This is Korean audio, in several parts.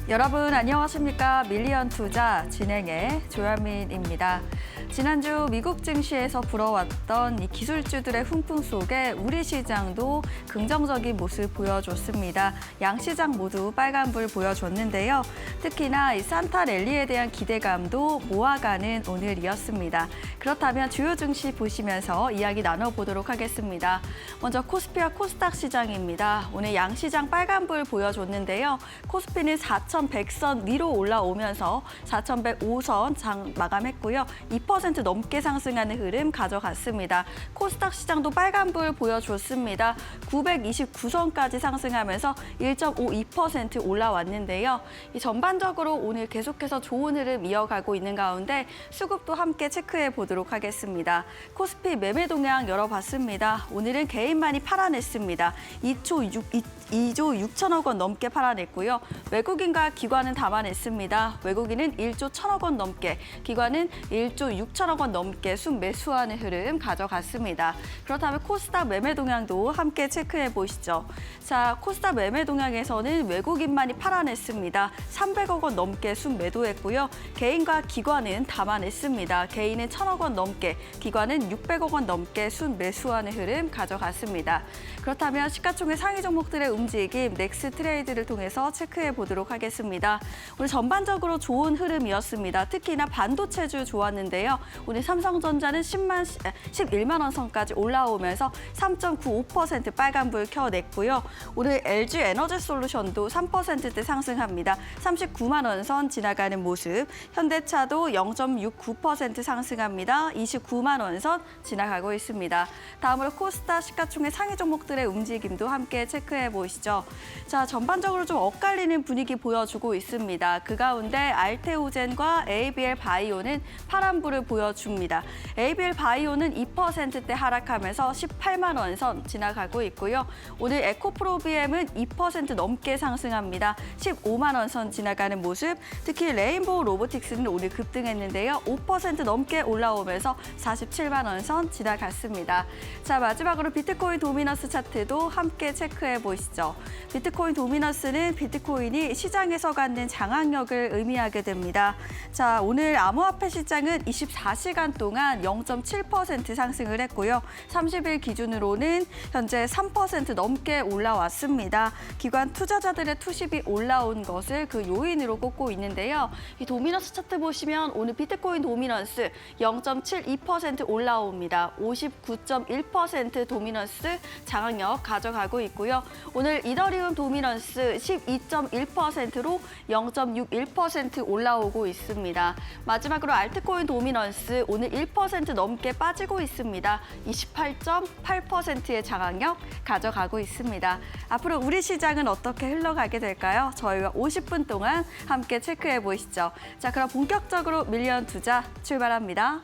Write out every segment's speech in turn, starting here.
여러분 안녕하십니까? 밀리언 투자 진행의 조현민입니다. 지난주 미국 증시에서 불어왔던 이 기술주들의 훈풍 속에 우리 시장도 긍정적인 모습 보여줬습니다. 양 시장 모두 빨간불 보여줬는데요. 특히나 이 산타 랠리에 대한 기대감도 모아가는 오늘이었습니다. 그렇다면 주요 증시 보시면서 이야기 나눠보도록 하겠습니다. 먼저 코스피와 코스닥 시장입니다. 오늘 양 시장 빨간불 보여줬는데요. 코스피는 4,100선 위로 올라오면서 4,105선 장 마감했고요. 2% 넘게 상승하는 흐름 가져갔습니다. 코스닥 시장도 빨간불 보여줬습니다. 929선까지 상승하면서 1.52% 올라왔는데요. 이 전반적으로 오늘 계속해서 좋은 흐름 이어가고 있는 가운데 수급도 함께 체크해 보도록 하겠습니다. 코스피 매매 동향 열어봤습니다. 오늘은 개인만이 팔아냈습니다. 2조 6천억 원 넘게 팔아냈고요. 외국인과 기관은 담아냈습니다. 외국인은 1조 1천억 원 넘게, 기관은 1조 6천억 원 넘게 순매수하는 흐름 가져갔습니다. 그렇다면 코스닥 매매 동향도 함께 체크해 보시죠. 자, 코스닥 매매 동향에서는 외국인만이 팔아냈습니다. 300억 원 넘게 순매도했고요. 개인과 기관은 담아냈습니다. 개인은 1천억 원 넘게, 기관은 600억 원 넘게 순매수하는 흐름 가져갔습니다. 그렇다면 시가총액 상위 종목들의 움직임 넥스 트레이드를 통해서 체크해 보도록 하겠습니다. 오늘 전반적으로 좋은 흐름이었습니다. 특히나 반도체주 좋았는데요. 오늘 삼성전자는 11만 원 선까지 올라오면서 3.95% 빨간불 켜냈고요. 오늘 LG 에너지 솔루션도 3%대 상승합니다. 39만 원 선 지나가는 모습. 현대차도 0.69% 상승합니다. 29만 원 선 지나가고 있습니다. 다음으로 코스닥 시가총액 상위 종목들의 움직임도 함께 체크해 보시죠. 자, 전반적으로 좀 엇갈리는 분위기 보여주고 있습니다. 그 가운데 알테오젠과 ABL 바이오는 파란불을 보여줍니다. ABL 바이오는 2%대 하락하면서 18만 원 선 지나가고 있고요. 오늘 에코프로비엠은 2% 넘게 상승합니다. 15만 원 선 지나가는 모습. 특히 레인보우 로보틱스는 오늘 급등했는데요. 5% 넘게 올라오면서 47만 원 선 지나갔습니다. 자, 마지막으로 비트코인 도미너스 차트도 함께 체크해 보시죠. 비트코인 도미너스는 비트코인이 시장에서 갖는 장악력을 의미하게 됩니다. 자, 오늘 암호화폐 시장은 24시간 동안 0.7% 상승을 했고요. 30일 기준으로는 현재 3% 넘게 올라왔습니다. 기관 투자자들의 투십이 올라온 것을 그 요인으로 꼽고 있는데요. 이 도미너스 차트 보시면 오늘 비트코인 도미너스 0.72% 올라옵니다. 59.1% 도미너스 장악력 가져가고 있고요. 오늘 이더리움 도미넌스 12.1%로 0.61% 올라오고 있습니다. 마지막으로 알트코인 도미넌스 오늘 1% 넘게 빠지고 있습니다. 28.8%의 장악력 가져가고 있습니다. 앞으로 우리 시장은 어떻게 흘러가게 될까요? 저희와 50분 동안 함께 체크해 보시죠. 자, 그럼 본격적으로 밀리언 투자 출발합니다.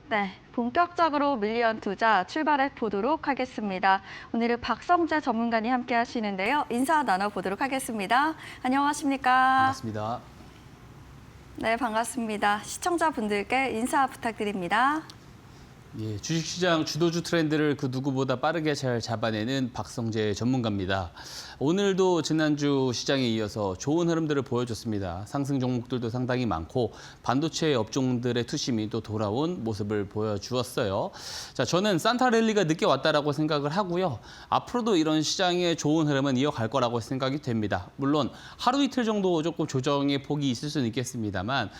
네, 본격적으로 밀리언 투자 출발해 보도록 하겠습니다. 오늘은 박성재 전문가님 함께 하시는데요. 인사 나눠보도록 하겠습니다. 안녕하십니까? 반갑습니다. 네, 반갑습니다. 시청자분들께 인사 부탁드립니다. 예, 주식시장 주도주 트렌드를 그 누구보다 빠르게 잘 잡아내는 박성재 전문가입니다. 오늘도 지난주 시장에 이어서 좋은 흐름들을 보여줬습니다. 상승 종목들도 상당히 많고 반도체 업종들의 투심이 또 돌아온 모습을 보여주었어요. 자, 저는 산타 랠리가 늦게 왔다라고 생각을 하고요. 앞으로도 이런 시장의 좋은 흐름은 이어갈 거라고 생각이 됩니다. 물론 하루 이틀 정도 조금 조정의 폭이 있을 수는 있겠습니다만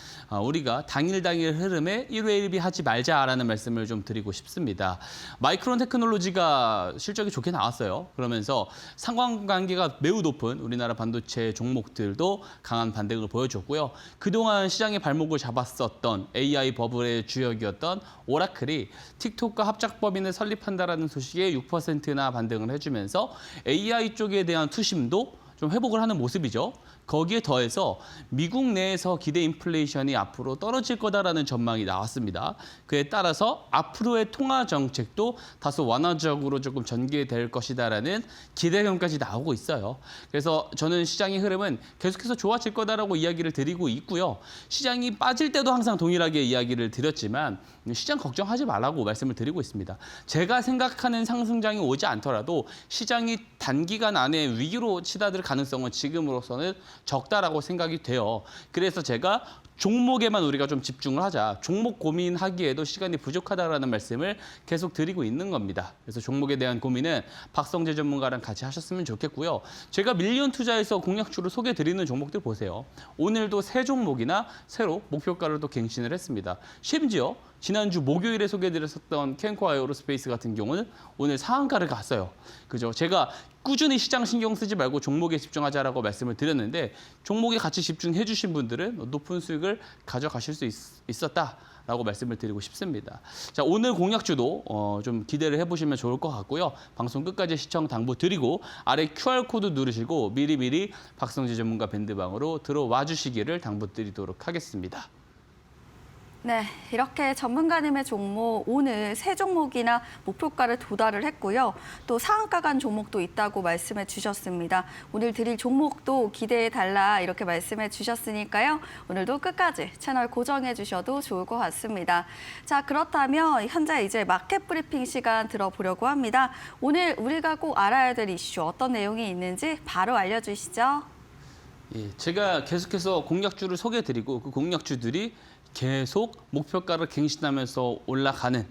우리가 당일 흐름에 1회 1비 하지 말자라는 말씀을 좀 드리고 싶습니다. 마이크론 테크놀로지가 실적이 좋게 나왔어요. 그러면서 상관관계가 매우 높은 우리나라 반도체 종목들도 강한 반등을 보여줬고요. 그동안 시장의 발목을 잡았었던 AI 버블의 주역이었던 오라클이 틱톡과 합작 법인을 설립한다라는 소식에 6%나 반등을 해주면서 AI 쪽에 대한 투심도 좀 회복을 하는 모습이죠. 거기에 더해서 미국 내에서 기대 인플레이션이 앞으로 떨어질 거다라는 전망이 나왔습니다. 그에 따라서 앞으로의 통화 정책도 다소 완화적으로 조금 전개될 것이다라는 기대감까지 나오고 있어요. 그래서 저는 시장의 흐름은 계속해서 좋아질 거다라고 이야기를 드리고 있고요. 시장이 빠질 때도 항상 동일하게 이야기를 드렸지만 시장 걱정하지 말라고 말씀을 드리고 있습니다. 제가 생각하는 상승장이 오지 않더라도 시장이 단기간 안에 위기로 치닫을 가능성은 지금으로서는 적다라고 생각이 돼요. 그래서 제가 종목에만 우리가 좀 집중을 하자. 종목 고민하기에도 시간이 부족하다라는 말씀을 계속 드리고 있는 겁니다. 그래서 종목에 대한 고민은 박성재 전문가랑 같이 하셨으면 좋겠고요. 제가 밀리언 투자에서 공략주로 소개드리는 종목들 보세요. 오늘도 세 종목이나 새로 목표가를 또 갱신을 했습니다. 심지어 지난주 목요일에 소개드렸었던 캔코 아이오로스페이스 같은 경우는 오늘 상한가를 갔어요. 그죠? 제가 꾸준히 시장 신경 쓰지 말고 종목에 집중하자라고 말씀을 드렸는데 종목에 같이 집중해 주신 분들은 높은 수익을 가져가실 수 있었다라고 말씀을 드리고 싶습니다. 자, 오늘 공략주도 좀 기대를 해보시면 좋을 것 같고요. 방송 끝까지 시청 당부드리고 아래 QR코드 누르시고 미리미리 박성재 전문가 밴드방으로 들어와 주시기를 당부드리도록 하겠습니다. 네, 이렇게 전문가님의 종목 오늘 세 종목이나 목표가를 도달을 했고요. 또 상한가 간 종목도 있다고 말씀해 주셨습니다. 오늘 드릴 종목도 기대해 달라 이렇게 말씀해 주셨으니까요. 오늘도 끝까지 채널 고정해 주셔도 좋을 것 같습니다. 자, 그렇다면 현재 이제 마켓 브리핑 시간 들어보려고 합니다. 오늘 우리가 꼭 알아야 될 이슈 어떤 내용이 있는지 바로 알려주시죠. 예, 제가 계속해서 공략주를 소개드리고 그 공략주들이 계속 목표가를 갱신하면서 올라가는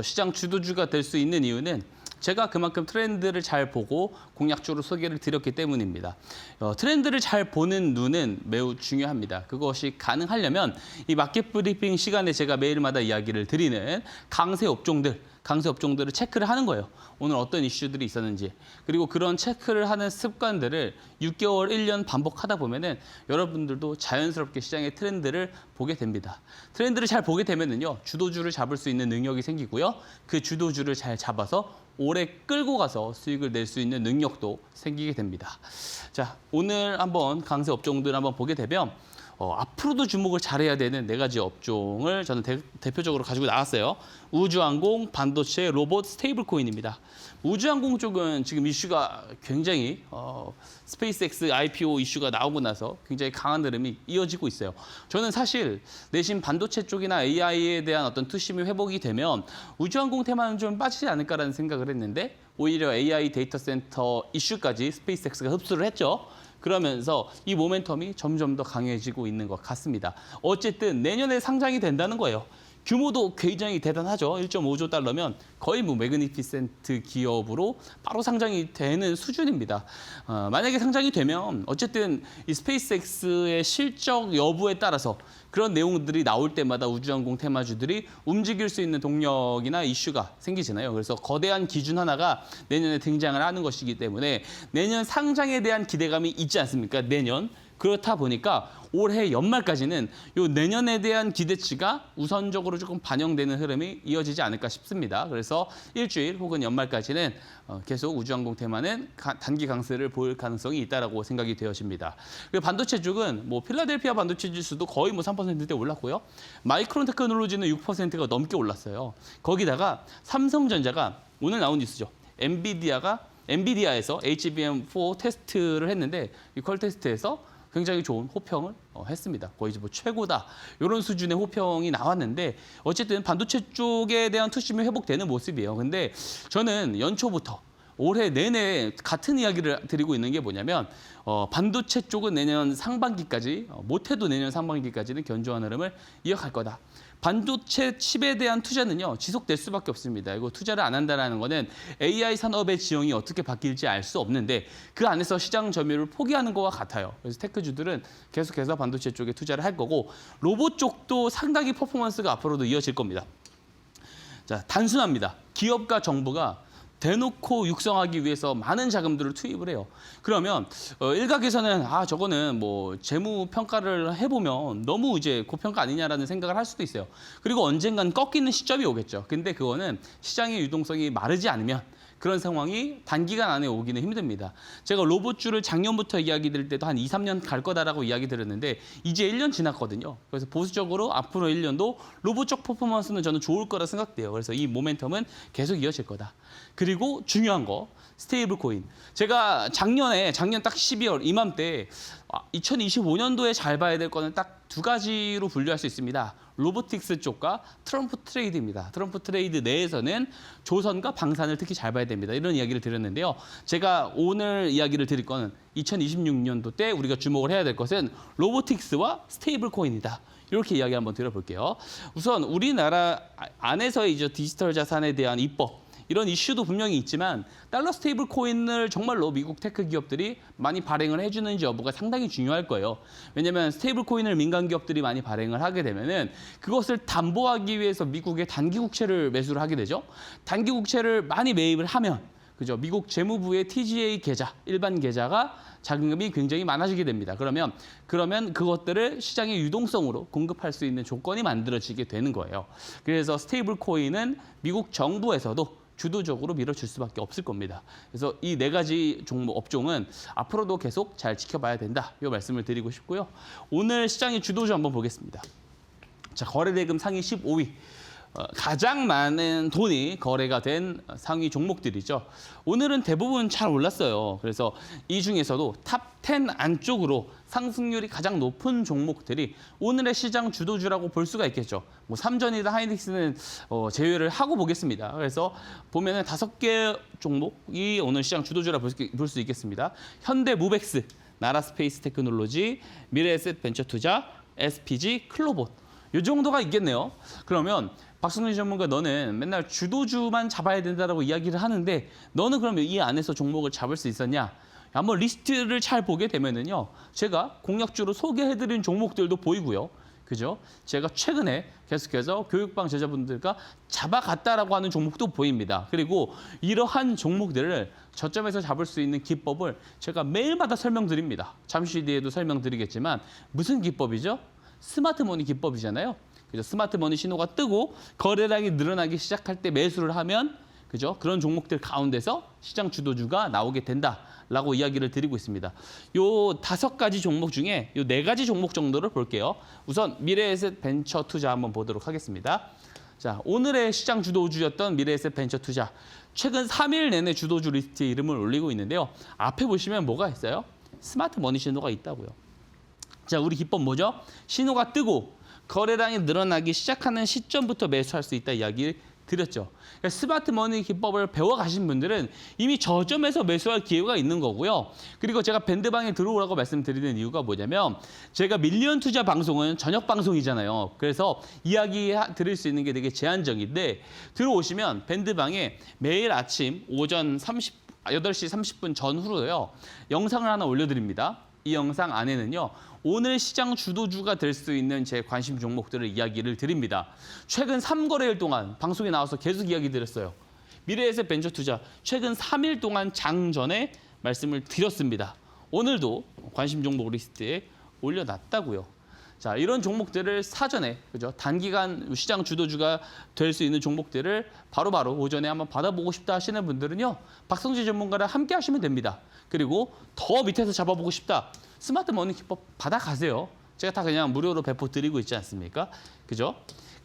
시장 주도주가 될 수 있는 이유는 제가 그만큼 트렌드를 잘 보고 공략주로 소개를 드렸기 때문입니다. 트렌드를 잘 보는 눈은 매우 중요합니다. 그것이 가능하려면 이 마켓 브리핑 시간에 제가 매일마다 이야기를 드리는 강세 업종들을 체크를 하는 거예요. 오늘 어떤 이슈들이 있었는지. 그리고 그런 체크를 하는 습관들을 6개월, 1년 반복하다 보면은 여러분들도 자연스럽게 시장의 트렌드를 보게 됩니다. 트렌드를 잘 보게 되면은요, 주도주를 잡을 수 있는 능력이 생기고요. 그 주도주를 잘 잡아서 오래 끌고 가서 수익을 낼 수 있는 능력도 생기게 됩니다. 자, 오늘 한번 강세 업종들 한번 보게 되면 앞으로도 주목을 잘해야 되는 4가지 업종을 저는 대표적으로 가지고 나왔어요. 우주항공, 반도체, 로봇, 스테이블코인입니다. 우주항공 쪽은 지금 이슈가 굉장히 스페이스X IPO 이슈가 나오고 나서 굉장히 강한 흐름이 이어지고 있어요. 저는 사실 내심 반도체 쪽이나 AI에 대한 어떤 투심이 회복이 되면 우주항공 테마는 좀 빠지지 않을까라는 생각을 했는데 오히려 AI 데이터 센터 이슈까지 스페이스X가 흡수를 했죠. 그러면서 이 모멘텀이 점점 더 강해지고 있는 것 같습니다. 어쨌든 내년에 상장이 된다는 거예요. 규모도 굉장히 대단하죠. 1.5조 달러면 거의 매그니피센트 기업으로 바로 상장이 되는 수준입니다. 만약에 상장이 되면 어쨌든 이 스페이스X의 실적 여부에 따라서 그런 내용들이 나올 때마다 우주항공 테마주들이 움직일 수 있는 동력이나 이슈가 생기잖아요. 그래서 거대한 기준 하나가 내년에 등장을 하는 것이기 때문에 내년 상장에 대한 기대감이 있지 않습니까? 내년. 그렇다 보니까 올해 연말까지는 요 내년에 대한 기대치가 우선적으로 조금 반영되는 흐름이 이어지지 않을까 싶습니다. 그래서 일주일 혹은 연말까지는 계속 우주항공 테마는 단기 강세를 보일 가능성이 있다라고 생각이 되어집니다. 그리고 반도체 쪽은 뭐 필라델피아 반도체 지수도 거의 뭐 3%대 올랐고요. 마이크론 테크놀로지는 6%가 넘게 올랐어요. 거기다가 삼성전자가 오늘 나온 뉴스죠. 엔비디아에서 HBM4 테스트를 했는데 이 퀄 테스트에서 굉장히 좋은 호평을 했습니다. 거의 뭐 최고다. 이런 수준의 호평이 나왔는데 어쨌든 반도체 쪽에 대한 투심이 회복되는 모습이에요. 근데 저는 연초부터 올해 내내 같은 이야기를 드리고 있는 게 뭐냐면 반도체 쪽은 내년 상반기까지 못해도 내년 상반기까지는 견조한 흐름을 이어갈 거다. 반도체 칩에 대한 투자는요 지속될 수밖에 없습니다. 이거 투자를 안 한다는 거는 AI 산업의 지형이 어떻게 바뀔지 알 수 없는데 그 안에서 시장 점유율을 포기하는 것과 같아요. 그래서 테크주들은 계속해서 반도체 쪽에 투자를 할 거고 로봇 쪽도 상당히 퍼포먼스가 앞으로도 이어질 겁니다. 자, 단순합니다. 기업과 정부가 대놓고 육성하기 위해서 많은 자금들을 투입을 해요. 그러면 일각에서는 저거는 뭐 재무 평가를 해보면 너무 이제 고평가 아니냐라는 생각을 할 수도 있어요. 그리고 언젠간 꺾이는 시점이 오겠죠. 근데 그거는 시장의 유동성이 마르지 않으면 그런 상황이 단기간 안에 오기는 힘듭니다. 제가 로봇주를 작년부터 이야기 드릴 때도 한 2, 3년 갈 거다라고 이야기 드렸는데 이제 1년 지났거든요. 그래서 보수적으로 앞으로 1년도 로봇 쪽 퍼포먼스는 저는 좋을 거라 생각돼요. 그래서 이 모멘텀은 계속 이어질 거다. 그리고 중요한 거 스테이블 코인. 제가 작년 딱 12월 이맘때 2025년도에 잘 봐야 될 거는 딱 두 가지로 분류할 수 있습니다. 로보틱스 쪽과 트럼프 트레이드입니다. 트럼프 트레이드 내에서는 조선과 방산을 특히 잘 봐야 됩니다. 이런 이야기를 드렸는데요. 제가 오늘 이야기를 드릴 거는 2026년도 때 우리가 주목을 해야 될 것은 로보틱스와 스테이블 코인이다. 이렇게 이야기 한번 드려볼게요. 우선 우리나라 안에서의 이제 디지털 자산에 대한 입법, 이런 이슈도 분명히 있지만 달러 스테이블 코인을 정말로 미국 테크 기업들이 많이 발행을 해주는지 여부가 상당히 중요할 거예요. 왜냐하면 스테이블 코인을 민간 기업들이 많이 발행을 하게 되면은 그것을 담보하기 위해서 미국의 단기 국채를 매수를 하게 되죠. 단기 국채를 많이 매입을 하면 그죠? 미국 재무부의 TGA 계좌, 일반 계좌가 자금이 굉장히 많아지게 됩니다. 그러면 그것들을 시장의 유동성으로 공급할 수 있는 조건이 만들어지게 되는 거예요. 그래서 스테이블 코인은 미국 정부에서도 주도적으로 밀어줄 수밖에 없을 겁니다. 그래서 이 네 가지 종목 업종은 앞으로도 계속 잘 지켜봐야 된다. 이 말씀을 드리고 싶고요. 오늘 시장의 주도주 한번 보겠습니다. 자, 거래대금 상위 15위. 가장 많은 돈이 거래가 된 상위 종목들이죠. 오늘은 대부분 잘 올랐어요. 그래서 이 중에서도 탑 10 안쪽으로 상승률이 가장 높은 종목들이 오늘의 시장 주도주라고 볼 수가 있겠죠. 뭐 삼전이나 하이닉스는 제외를 하고 보겠습니다. 그래서 보면은 5개 종목이 오늘 시장 주도주라 볼 수 있겠습니다. 현대무벡스, 나라스페이스 테크놀로지, 미래에셋 벤처투자, SPG, 클로봇. 이 정도가 있겠네요. 그러면 박성준 전문가, 너는 맨날 주도주만 잡아야 된다라고 이야기를 하는데 너는 그러면 이 안에서 종목을 잡을 수 있었냐? 한번 리스트를 잘 보게 되면은요, 제가 공략주로 소개해드린 종목들도 보이고요. 그죠? 제가 최근에 계속해서 교육방 제자분들과 잡아갔다라고 하는 종목도 보입니다. 그리고 이러한 종목들을 저점에서 잡을 수 있는 기법을 제가 매일마다 설명드립니다. 잠시 뒤에도 설명드리겠지만 무슨 기법이죠? 스마트머니 기법이잖아요. 그죠? 스마트머니 신호가 뜨고 거래량이 늘어나기 시작할 때 매수를 하면 그죠? 그런 종목들 가운데서 시장 주도주가 나오게 된다라고 이야기를 드리고 있습니다. 요 5가지 종목 중에 요 4가지 종목 정도를 볼게요. 우선 미래에셋 벤처 투자 한번 보도록 하겠습니다. 자, 오늘의 시장 주도주였던 미래에셋 벤처 투자. 최근 3일 내내 주도주 리스트에 이름을 올리고 있는데요. 앞에 보시면 뭐가 있어요? 스마트머니 신호가 있다고요. 자, 우리 기법 뭐죠? 신호가 뜨고 거래량이 늘어나기 시작하는 시점부터 매수할 수 있다 이야기 드렸죠. 그러니까 스마트머니 기법을 배워가신 분들은 이미 저점에서 매수할 기회가 있는 거고요. 그리고 제가 밴드방에 들어오라고 말씀드리는 이유가 뭐냐면 제가 밀리언 투자 방송은 저녁 방송이잖아요. 그래서 이야기 드릴 수 있는 게 되게 제한적인데 들어오시면 밴드방에 매일 아침 오전 8시 30분 전후로요. 영상을 하나 올려드립니다. 이 영상 안에는요. 오늘 시장 주도주가 될 수 있는 제 관심 종목들을 이야기를 드립니다. 최근 3거래일 동안 방송에 나와서 계속 이야기 드렸어요. 미래에셋 벤처투자 최근 3일 동안 장전에 말씀을 드렸습니다. 오늘도 관심 종목 리스트에 올려놨다고요. 자, 이런 종목들을 사전에 그죠? 단기간 시장 주도주가 될 수 있는 종목들을 바로바로 오전에 한번 받아보고 싶다 하시는 분들은요. 박성재 전문가랑 함께 하시면 됩니다. 그리고 더 밑에서 잡아보고 싶다. 스마트 머니 기법 받아가세요. 제가 다 그냥 무료로 배포 드리고 있지 않습니까? 그죠?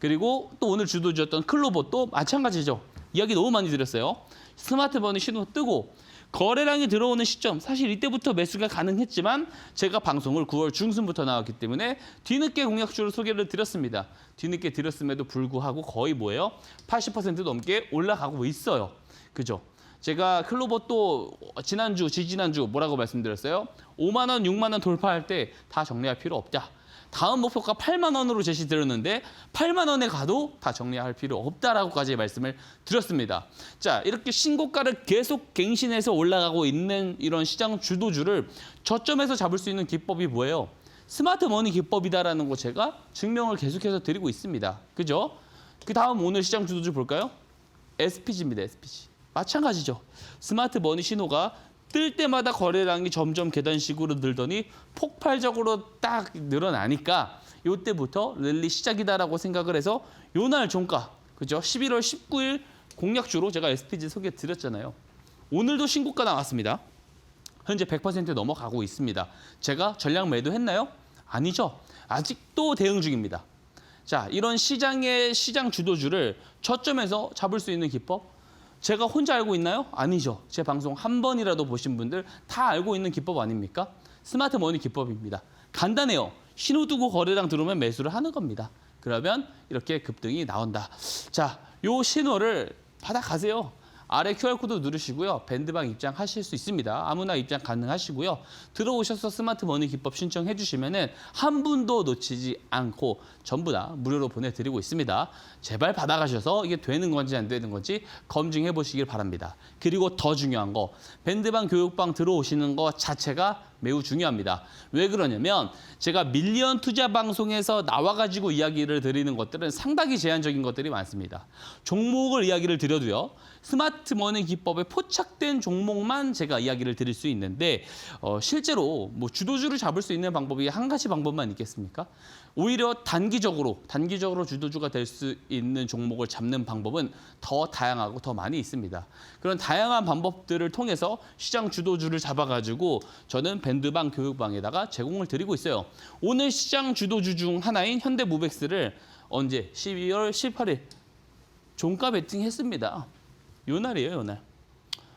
그리고 또 오늘 주도주였던 클로버 또 마찬가지죠. 이야기 너무 많이 드렸어요. 스마트 머니 신호 뜨고 거래량이 들어오는 시점, 사실 이때부터 매수가 가능했지만 제가 방송을 9월 중순부터 나왔기 때문에 뒤늦게 공략주를 소개를 드렸습니다. 뒤늦게 드렸음에도 불구하고 거의 뭐예요? 80% 넘게 올라가고 있어요. 그죠? 제가 클로버 또 지난주, 지지난주 뭐라고 말씀드렸어요? 5만 원, 6만 원 돌파할 때 다 정리할 필요 없다. 다음 목표가 8만 원으로 제시드렸는데 8만 원에 가도 다 정리할 필요 없다라고까지 말씀을 드렸습니다. 자, 이렇게 신고가를 계속 갱신해서 올라가고 있는 이런 시장 주도주를 저점에서 잡을 수 있는 기법이 뭐예요? 스마트 머니 기법이다라는 거 제가 증명을 계속해서 드리고 있습니다. 그죠? 그 다음 오늘 시장 주도주 볼까요? SPG입니다. SPG. 마찬가지죠. 스마트 머니 신호가 뜰 때마다 거래량이 점점 계단식으로 늘더니 폭발적으로 딱 늘어나니까 이때부터 랠리 시작이다라고 생각을 해서 요날 종가, 그죠? 11월 19일 공략주로 제가 SPG 소개해 드렸잖아요. 오늘도 신고가 나왔습니다. 현재 100% 넘어가고 있습니다. 제가 전량 매도했나요? 아니죠. 아직도 대응 중입니다. 자, 이런 시장의 시장 주도주를 저점에서 잡을 수 있는 기법, 제가 혼자 알고 있나요? 아니죠. 제 방송 한 번이라도 보신 분들 다 알고 있는 기법 아닙니까? 스마트 머니 기법입니다. 간단해요. 신호 두고 거래량 들어오면 매수를 하는 겁니다. 그러면 이렇게 급등이 나온다. 자, 요 신호를 받아가세요. 아래 QR코드 누르시고요. 밴드방 입장하실 수 있습니다. 아무나 입장 가능하시고요. 들어오셔서 스마트 머니 기법 신청해 주시면은 한 분도 놓치지 않고 전부 다 무료로 보내드리고 있습니다. 제발 받아가셔서 이게 되는 건지 안 되는 건지 검증해 보시길 바랍니다. 그리고 더 중요한 거, 밴드방 교육방 들어오시는 거 자체가 매우 중요합니다. 왜 그러냐면 제가 밀리언 투자 방송에서 나와가지고 이야기를 드리는 것들은 상당히 제한적인 것들이 많습니다. 종목을 이야기를 드려도요. 스마트 머니 기법에 포착된 종목만 제가 이야기를 드릴 수 있는데 실제로 뭐 주도주를 잡을 수 있는 방법이 한 가지 방법만 있겠습니까? 오히려 단기적으로 주도주가 될 수 있는 종목을 잡는 방법은 더 다양하고 더 많이 있습니다. 그런 다양한 방법들을 통해서 시장 주도주를 잡아가지고 저는 밴드방 교육방에다가 제공을 드리고 있어요. 오늘 시장 주도주 중 하나인 현대모백스를 언제? 12월 18일 종가 베팅 했습니다. 요 날이에요, 요 날.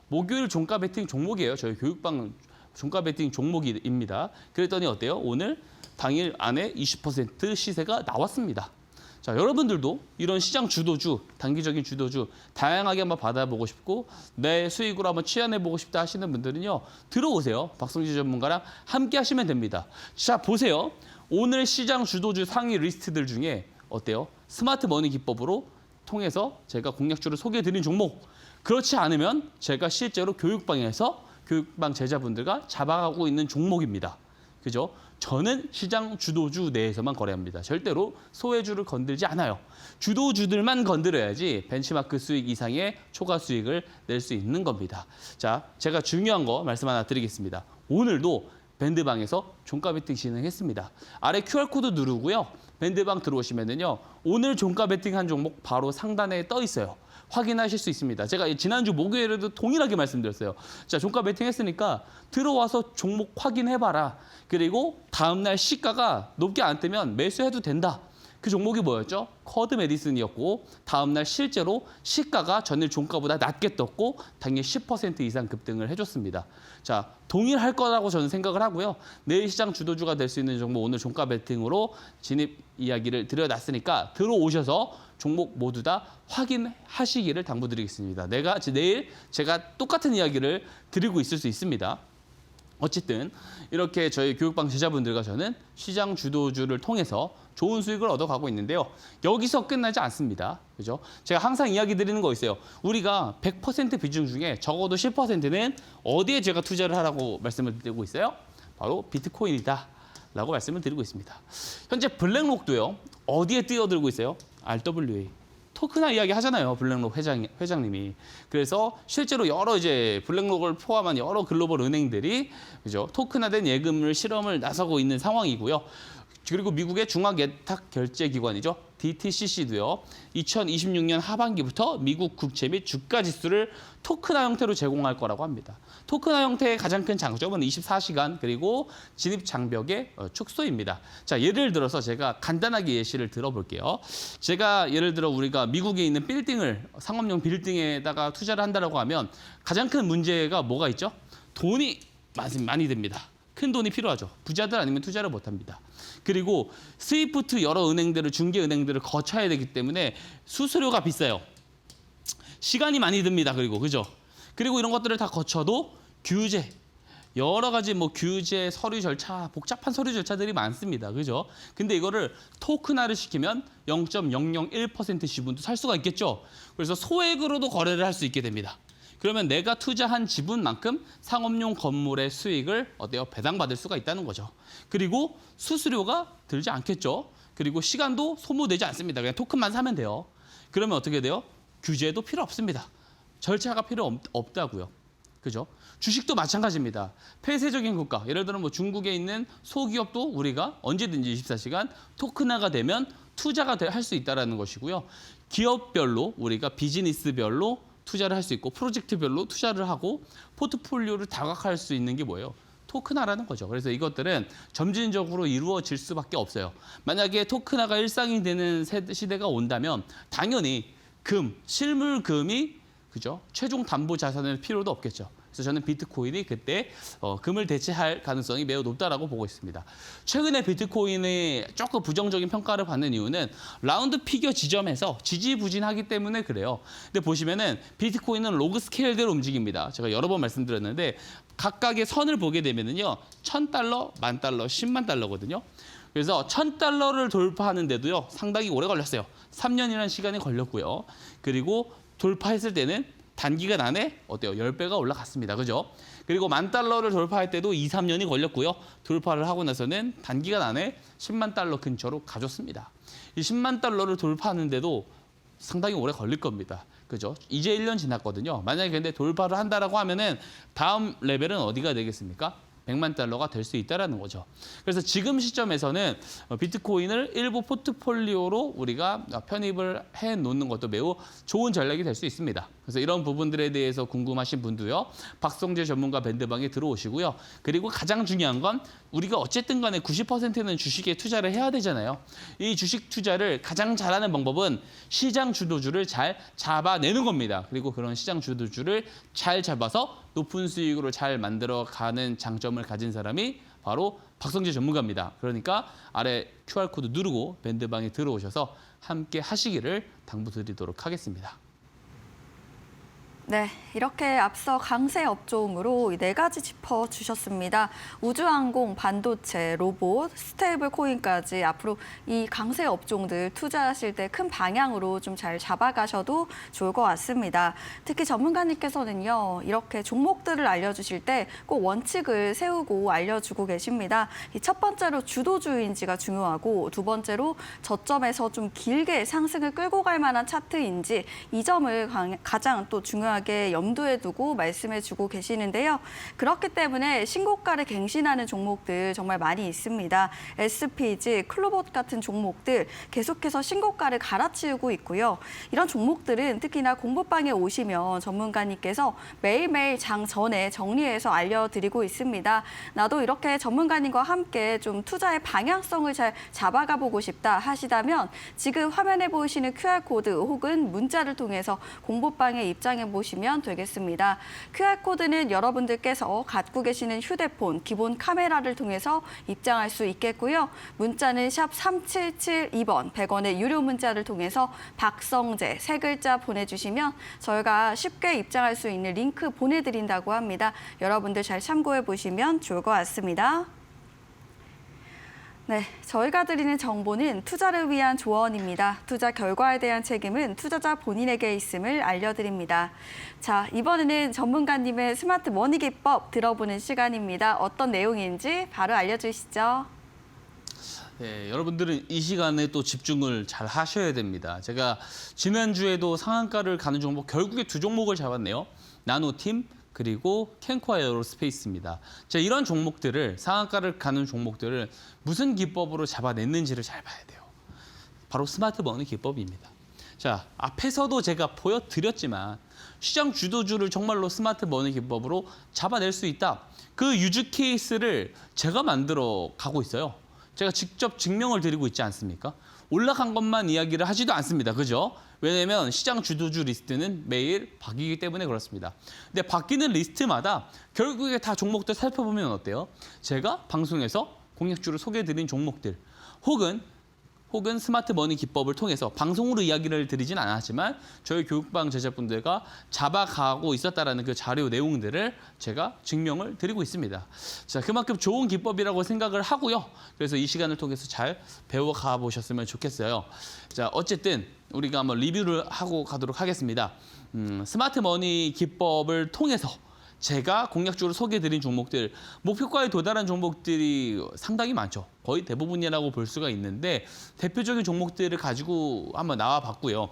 목요일 종가 베팅 종목이에요. 저희 교육방 종가 베팅 종목입니다. 그랬더니 어때요? 오늘 당일 안에 20% 시세가 나왔습니다. 자, 여러분들도 이런 시장 주도주, 단기적인 주도주 다양하게 한번 받아보고 싶고 내 수익으로 한번 취한해보고 싶다 하시는 분들은요. 들어오세요. 박성재 전문가랑 함께 하시면 됩니다. 자, 보세요. 오늘 시장 주도주 상위 리스트들 중에 어때요? 스마트 머니 기법으로 통해서 제가 공략주를 소개해드린 종목. 그렇지 않으면 제가 실제로 교육방에서 교육방 제자분들과 잡아가고 있는 종목입니다. 그죠? 저는 시장 주도주 내에서만 거래합니다. 절대로 소외주를 건들지 않아요. 주도주들만 건드려야지 벤치마크 수익 이상의 초과 수익을 낼 수 있는 겁니다. 자, 제가 중요한 거 말씀 하나 드리겠습니다. 오늘도 밴드방에서 종가 베팅 진행했습니다. 아래 QR코드 누르고요. 밴드방 들어오시면은요. 오늘 종가 베팅한 종목 바로 상단에 떠 있어요. 확인하실 수 있습니다. 제가 지난주 목요일에도 동일하게 말씀드렸어요. 자, 종가 베팅했으니까 들어와서 종목 확인해봐라. 그리고 다음날 시가가 높게 안 뜨면 매수해도 된다. 그 종목이 뭐였죠? 쿼드 메디슨이었고 다음날 실제로 시가가 전일 종가보다 낮게 떴고 당일 10% 이상 급등을 해줬습니다. 자, 동일할 거라고 저는 생각을 하고요. 내일 시장 주도주가 될 수 있는 종목 오늘 종가 베팅으로 진입 이야기를 드려놨으니까 들어오셔서 종목 모두 다 확인하시기를 당부드리겠습니다. 내일 제가 똑같은 이야기를 드리고 있을 수 있습니다. 어쨌든 이렇게 저희 교육방 제자분들과 저는 시장 주도주를 통해서 좋은 수익을 얻어가고 있는데요. 여기서 끝나지 않습니다. 그죠? 제가 항상 이야기 드리는 거 있어요. 우리가 100% 비중 중에 적어도 10%는 어디에 제가 투자를 하라고 말씀을 드리고 있어요? 바로 비트코인이다 라고 말씀을 드리고 있습니다. 현재 블랙록도요. 어디에 뛰어들고 있어요? RWA. 토크나 이야기 하잖아요. 블랙록 회장님이. 그래서 실제로 여러 이제 블랙록을 포함한 여러 글로벌 은행들이 그죠? 토크나된 예금을 실험을 나서고 있는 상황이고요. 그리고 미국의 중앙예탁 결제 기관이죠. DTCC도요. 2026년 하반기부터 미국 국채 및 주가 지수를 토크나 형태로 제공할 거라고 합니다. 토크나 형태의 가장 큰 장점은 24시간 그리고 진입 장벽의 축소입니다. 자, 예를 들어서 제가 간단하게 예시를 들어볼게요. 제가 예를 들어 우리가 미국에 있는 빌딩을 상업용 빌딩에다가 투자를 한다라고 하면 가장 큰 문제가 뭐가 있죠? 돈이 많이 듭니다. 큰 돈이 필요하죠. 부자들 아니면 투자를 못합니다. 그리고 스위프트 여러 은행들을 중개은행들을 거쳐야 되기 때문에 수수료가 비싸요. 시간이 많이 듭니다. 그리고 이런 것들을 다 거쳐도 규제, 여러 가지 뭐 규제, 서류 절차, 복잡한 서류 절차들이 많습니다. 그죠? 근데 이거를 토큰화를 시키면 0.001% 지분도 살 수가 있겠죠. 그래서 소액으로도 거래를 할 수 있게 됩니다. 그러면 내가 투자한 지분만큼 상업용 건물의 수익을 배당받을 수가 있다는 거죠. 그리고 수수료가 들지 않겠죠. 그리고 시간도 소모되지 않습니다. 그냥 토큰만 사면 돼요. 그러면 어떻게 돼요? 규제도 필요 없습니다. 절차가 필요 없다고요. 그죠? 주식도 마찬가지입니다. 폐쇄적인 국가, 예를 들어 뭐 중국에 있는 소기업도 우리가 언제든지 24시간 토큰화가 되면 투자가 할 수 있다는 것이고요. 기업별로 우리가 비즈니스별로 투자를 할 수 있고 프로젝트별로 투자를 하고 포트폴리오를 다각화할 수 있는 게 뭐예요? 토큰화라는 거죠. 그래서 이것들은 점진적으로 이루어질 수밖에 없어요. 만약에 토큰화가 일상이 되는 시대가 온다면 당연히 실물금이 그죠? 최종 담보 자산일 필요도 없겠죠. 그래서 저는 비트코인이 그때 금을 대체할 가능성이 매우 높다라고 보고 있습니다. 최근에 비트코인이 조금 부정적인 평가를 받는 이유는 라운드 피겨 지점에서 지지부진하기 때문에 그래요. 근데 보시면은 비트코인은 로그 스케일대로 움직입니다. 제가 여러 번 말씀드렸는데 각각의 선을 보게 되면은요, $1,000, $10,000, $10만 달러거든요. 그래서 $1,000를 돌파하는데도요 상당히 오래 걸렸어요. 3년이라는 시간이 걸렸고요. 그리고 돌파했을 때는 단기간 안에 10배가 올라갔습니다. 그죠? 그리고 $10,000를 돌파할 때도 2, 3년이 걸렸고요. 돌파를 하고 나서는 단기간 안에 $100,000 근처로 가졌습니다. 이 $100,000를 돌파하는데도 상당히 오래 걸릴 겁니다. 그죠? 이제 1년 지났거든요. 만약에 근데 돌파를 한다라고 하면은 다음 레벨은 어디가 되겠습니까? $100만 될 수 있다는 거죠. 그래서 지금 시점에서는 비트코인을 일부 포트폴리오로 우리가 편입을 해놓는 것도 매우 좋은 전략이 될 수 있습니다. 그래서 이런 부분들에 대해서 궁금하신 분도요, 박성재 전문가 밴드방에 들어오시고요. 그리고 가장 중요한 건 우리가 어쨌든 간에 90%는 주식에 투자를 해야 되잖아요. 이 주식 투자를 가장 잘하는 방법은 시장 주도주를 잘 잡아내는 겁니다. 그리고 그런 시장 주도주를 잘 잡아서 높은 수익으로 잘 만들어가는 장점을 가진 사람이 바로 박성재 전문가입니다. 그러니까 아래 QR코드 누르고 밴드방에 들어오셔서 함께 하시기를 당부드리도록 하겠습니다. 네, 이렇게 앞서 강세 업종으로 4가지 짚어주셨습니다. 우주항공, 반도체, 로봇, 스테이블 코인까지 앞으로 이 강세 업종들 투자하실 때 큰 방향으로 좀 잘 잡아가셔도 좋을 것 같습니다. 특히 전문가님께서는요, 이렇게 종목들을 알려주실 때 꼭 원칙을 세우고 알려주고 계십니다. 이 첫 번째로 주도주인지가 중요하고, 두 번째로 저점에서 좀 길게 상승을 끌고 갈 만한 차트인지 이 점을 가장 또 중요하게 염두에 두고 말씀해주고 계시는데요. 그렇기 때문에 신고가를 갱신하는 종목들 정말 많이 있습니다. SPG, 클로봇 같은 종목들 계속해서 신고가를 갈아치우고 있고요. 이런 종목들은 특히나 공부방에 오시면 전문가님께서 매일매일 장 전에 정리해서 알려드리고 있습니다. 나도 이렇게 전문가님과 함께 좀 투자의 방향성을 잘 잡아가 보고 싶다 하시다면 지금 화면에 보이시는 QR코드 혹은 문자를 통해서 공부방에 입장해 보시면 되겠습니다. QR코드는 여러분들께서 갖고 계시는 휴대폰 기본 카메라를 통해서 입장할 수 있겠고요. 문자는 샵 3772번 100원의 유료 문자를 통해서 박성재 3글자 보내주시면 저희가 쉽게 입장할 수 있는 링크 보내드린다고 합니다. 여러분들 잘 참고해 보시면 좋을 것 같습니다. 네, 저희가 드리는 정보는 투자를 위한 조언입니다. 투자 결과에 대한 책임은 투자자 본인에게 있음을 알려드립니다. 자, 이번에는 전문가님의 스마트 머니 기법 들어보는 시간입니다. 어떤 내용인지 바로 알려주시죠. 네, 여러분들은 이 시간에 또 집중을 잘 하셔야 됩니다. 제가 지난주에도 상한가를 가는 종목 결국에 두 종목을 잡았네요. 나노팀 그리고 캔코아 에어로스페이스입니다. 자, 이런 종목들을 상한가를 가는 종목들을 무슨 기법으로 잡아냈는지를 잘 봐야 돼요. 바로 스마트 머니 기법입니다. 자, 앞에서도 제가 보여드렸지만 시장 주도주를 정말로 스마트 머니 기법으로 잡아낼 수 있다. 그 유즈 케이스를 제가 만들어 가고 있어요. 제가 직접 증명을 드리고 있지 않습니까? 올라간 것만 이야기를 하지도 않습니다. 그죠? 왜냐면 시장 주도주 리스트는 매일 바뀌기 때문에 그렇습니다. 근데 바뀌는 리스트마다 결국에 다 종목들 살펴보면 어때요? 제가 방송에서 공략주를 소개해드린 종목들 혹은 스마트 머니 기법을 통해서 방송으로 이야기를 드리진 않았지만 저희 교육방 제자분들과 잡아가고 있었다라는 그 자료 내용들을 제가 증명을 드리고 있습니다. 자, 그만큼 좋은 기법이라고 생각을 하고요. 그래서 이 시간을 통해서 잘 배워가 보셨으면 좋겠어요. 자, 어쨌든 우리가 한번 리뷰를 하고 가도록 하겠습니다. 스마트 머니 기법을 통해서 제가 공략주로 소개해드린 종목들, 목표가에 도달한 종목들이 상당히 많죠. 거의 대부분이라고 볼 수가 있는데 대표적인 종목들을 가지고 한번 나와봤고요.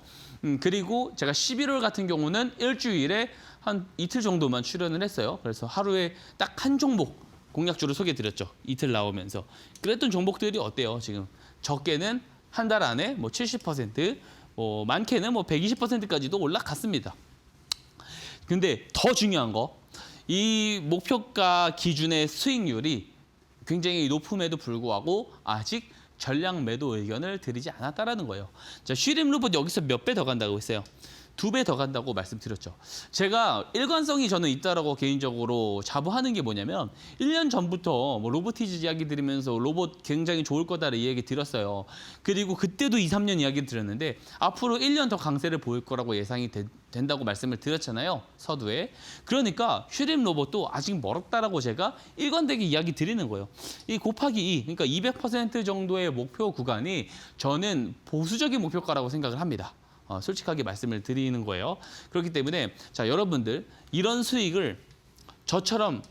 그리고 제가 11월 같은 경우는 일주일에 한 이틀 정도만 출연을 했어요. 그래서 하루에 딱 한 종목 공략주로 소개해드렸죠. 이틀 나오면서. 그랬던 종목들이 어때요? 지금 적게는 한 달 안에 뭐 70%, 많게는 뭐 120%까지도 올라갔습니다. 근데 더 중요한 거, 이 목표가 기준의 수익률이 굉장히 높음에도 불구하고 아직 전량 매도 의견을 드리지 않았다라는 거예요. 자, 쉬림 로봇 여기서 몇 배 더 간다고 했어요? 2배 더 간다고 말씀드렸죠. 제가 일관성이 저는 있다라고 개인적으로 자부하는 게 뭐냐면 1년 전부터 뭐 로보티즈 이야기 드리면서 로봇 굉장히 좋을 거다를 이야기 드렸어요. 그리고 그때도 2, 3년 이야기 드렸는데 앞으로 1년 더 강세를 보일 거라고 예상이 된다고 말씀을 드렸잖아요. 서두에. 그러니까 슈림 로봇도 아직 멀었다라고 제가 일관되게 이야기 드리는 거예요. 이 곱하기 2, 그러니까 200% 정도의 목표 구간이 저는 보수적인 목표가라고 생각을 합니다. 솔직하게 말씀을 드리는 거예요. 그렇기 때문에 자, 여러분들 이런 수익을 저처럼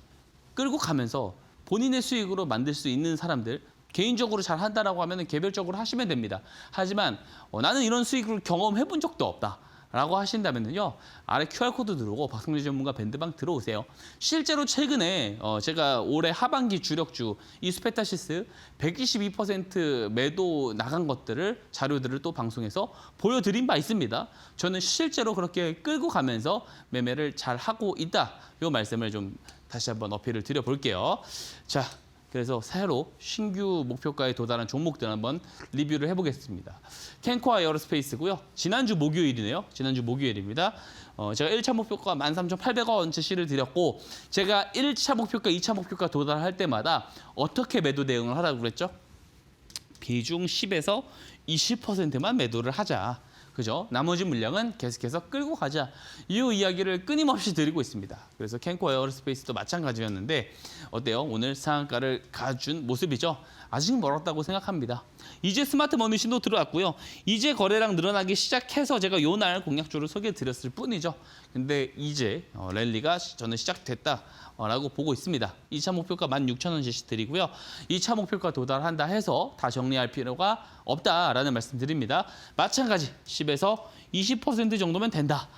끌고 가면서 본인의 수익으로 만들 수 있는 사람들 개인적으로 잘 한다라고 하면 개별적으로 하시면 됩니다. 하지만 나는 이런 수익을 경험해 본 적도 없다. 라고 하신다면요, 아래 QR코드 누르고 박성재 전문가 밴드방 들어오세요. 실제로 최근에 제가 올해 하반기 주력주 이스페타시스 122% 매도 나간 것들을 자료들을 또 방송에서 보여드린 바 있습니다. 저는 실제로 그렇게 끌고 가면서 매매를 잘 하고 있다. 이 말씀을 좀 다시 한번 어필을 드려볼게요. 자. 그래서 새로 신규 목표가에 도달한 종목들 한번 리뷰를 해보겠습니다. 캔코아 에어로스페이스고요. 지난주 목요일이네요. 지난주 목요일입니다. 제가 1차 목표가 13,800원 제시를 드렸고 제가 1차 목표가, 2차 목표가 도달할 때마다 어떻게 매도 대응을 하라고 그랬죠? 비중 10에서 20%만 매도를 하자. 그죠? 나머지 물량은 계속해서 끌고 가자. 이 이야기를 끊임없이 드리고 있습니다. 그래서 캔코 에어로스페이스도 마찬가지였는데 어때요? 오늘 상한가를 가준 모습이죠? 아직 멀었다고 생각합니다. 이제 스마트 머니 신도 들어왔고요. 이제 거래량 늘어나기 시작해서 제가 요날 공략주를 소개해드렸을 뿐이죠. 근데 이제 랠리가 저는 시작됐다라고 보고 있습니다. 2차 목표가 16,000원 제시 드리고요. 2차 목표가 도달한다 해서 다 정리할 필요가 없다라는 말씀 드립니다. 마찬가지 10에서 20% 정도면 된다.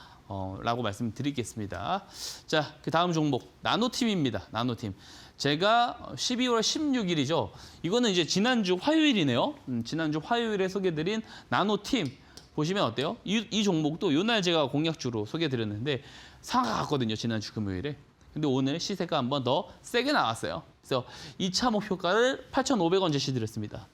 라고 말씀드리겠습니다. 자, 그 다음 종목 나노팀입니다. 나노팀. 제가 12월 16일이죠. 이거는 이제 지난주 화요일이네요. 지난주 화요일에 소개드린 나노팀 보시면 어때요? 이 종목도 요날 제가 공략주로 소개드렸는데 상하가 갔거든요. 지난주 금요일에. 근데 오늘 시세가 한 번 더 세게 나왔어요. 그래서 2차 목표가를 8,500원 제시드렸습니다.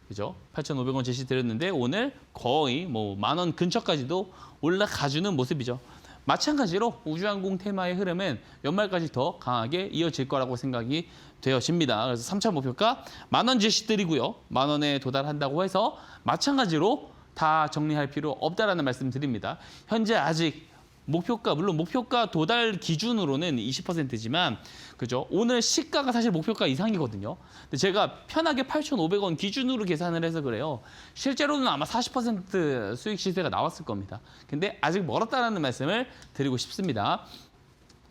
그죠? 8,500원 제시드렸는데 오늘 거의 뭐 10,000원 근처까지도 올라가주는 모습이죠. 마찬가지로 우주항공 테마의 흐름은 연말까지 더 강하게 이어질 거라고 생각이 되어집니다. 그래서 3차 목표가 10,000원 제시드리고요. 10,000원에 도달한다고 해서 마찬가지로 다 정리할 필요 없다라는 말씀 드립니다. 현재 아직 목표가, 물론 목표가 도달 기준으로는 20%지만 그죠? 오늘 시가가 사실 목표가 이상이거든요. 근데 제가 편하게 8,500원 기준으로 계산을 해서 그래요. 실제로는 아마 40% 수익 시세가 나왔을 겁니다. 근데 아직 멀었다라는 말씀을 드리고 싶습니다.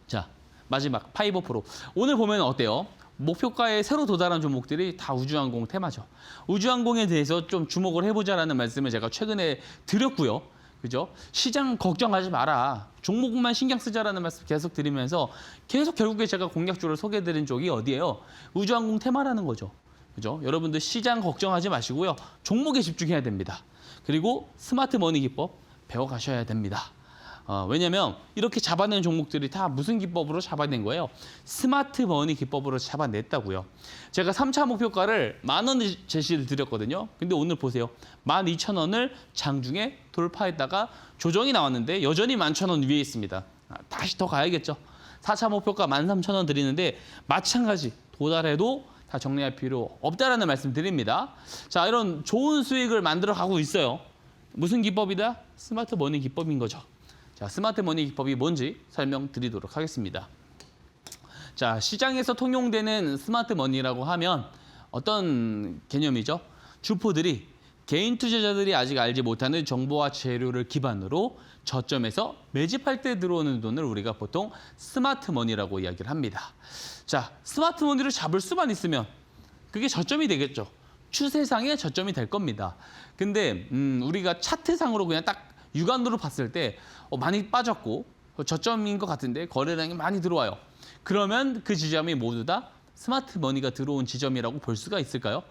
자, 마지막 파이버 프로. 오늘 보면 어때요? 목표가에 새로 도달한 종목들이 다 우주항공 테마죠. 우주항공에 대해서 좀 주목을 해보자라는 말씀을 제가 최근에 드렸고요. 그죠? 시장 걱정하지 마라. 종목만 신경 쓰자라는 말씀 계속 드리면서 계속 결국에 제가 공략주를 소개해드린 쪽이 어디예요? 우주항공 테마라는 거죠. 그죠? 여러분들 시장 걱정하지 마시고요. 종목에 집중해야 됩니다. 그리고 스마트 머니 기법 배워가셔야 됩니다. 왜냐면 이렇게 잡아낸 종목들이 다 무슨 기법으로 잡아낸 거예요? 스마트 머니 기법으로 잡아냈다고요. 제가 3차 목표가를 10,000원 제시를 드렸거든요. 근데 오늘 보세요. 12,000원을 장중에 돌파했다가 조정이 나왔는데 여전히 11,000원 위에 있습니다. 다시 더 가야겠죠. 4차 목표가 13,000원 드리는데 마찬가지 도달해도 다 정리할 필요 없다라는 말씀 드립니다. 자, 이런 좋은 수익을 만들어 가고 있어요. 무슨 기법이다? 스마트 머니 기법인 거죠. 자, 스마트 머니 기법이 뭔지 설명드리도록 하겠습니다. 자, 시장에서 통용되는 스마트 머니라고 하면 어떤 개념이죠? 주포들이 개인 투자자들이 아직 알지 못하는 정보와 재료를 기반으로 저점에서 매집할 때 들어오는 돈을 우리가 보통 스마트 머니라고 이야기를 합니다. 자, 스마트 머니를 잡을 수만 있으면 그게 저점이 되겠죠. 추세상의 저점이 될 겁니다. 근데 우리가 차트상으로 그냥 딱 육안으로 봤을 때 많이 빠졌고 저점인 것 같은데 거래량이 많이 들어와요. 그러면 그 지점이 모두 다 스마트 머니가 들어온 지점이라고 볼 수가 있을까요?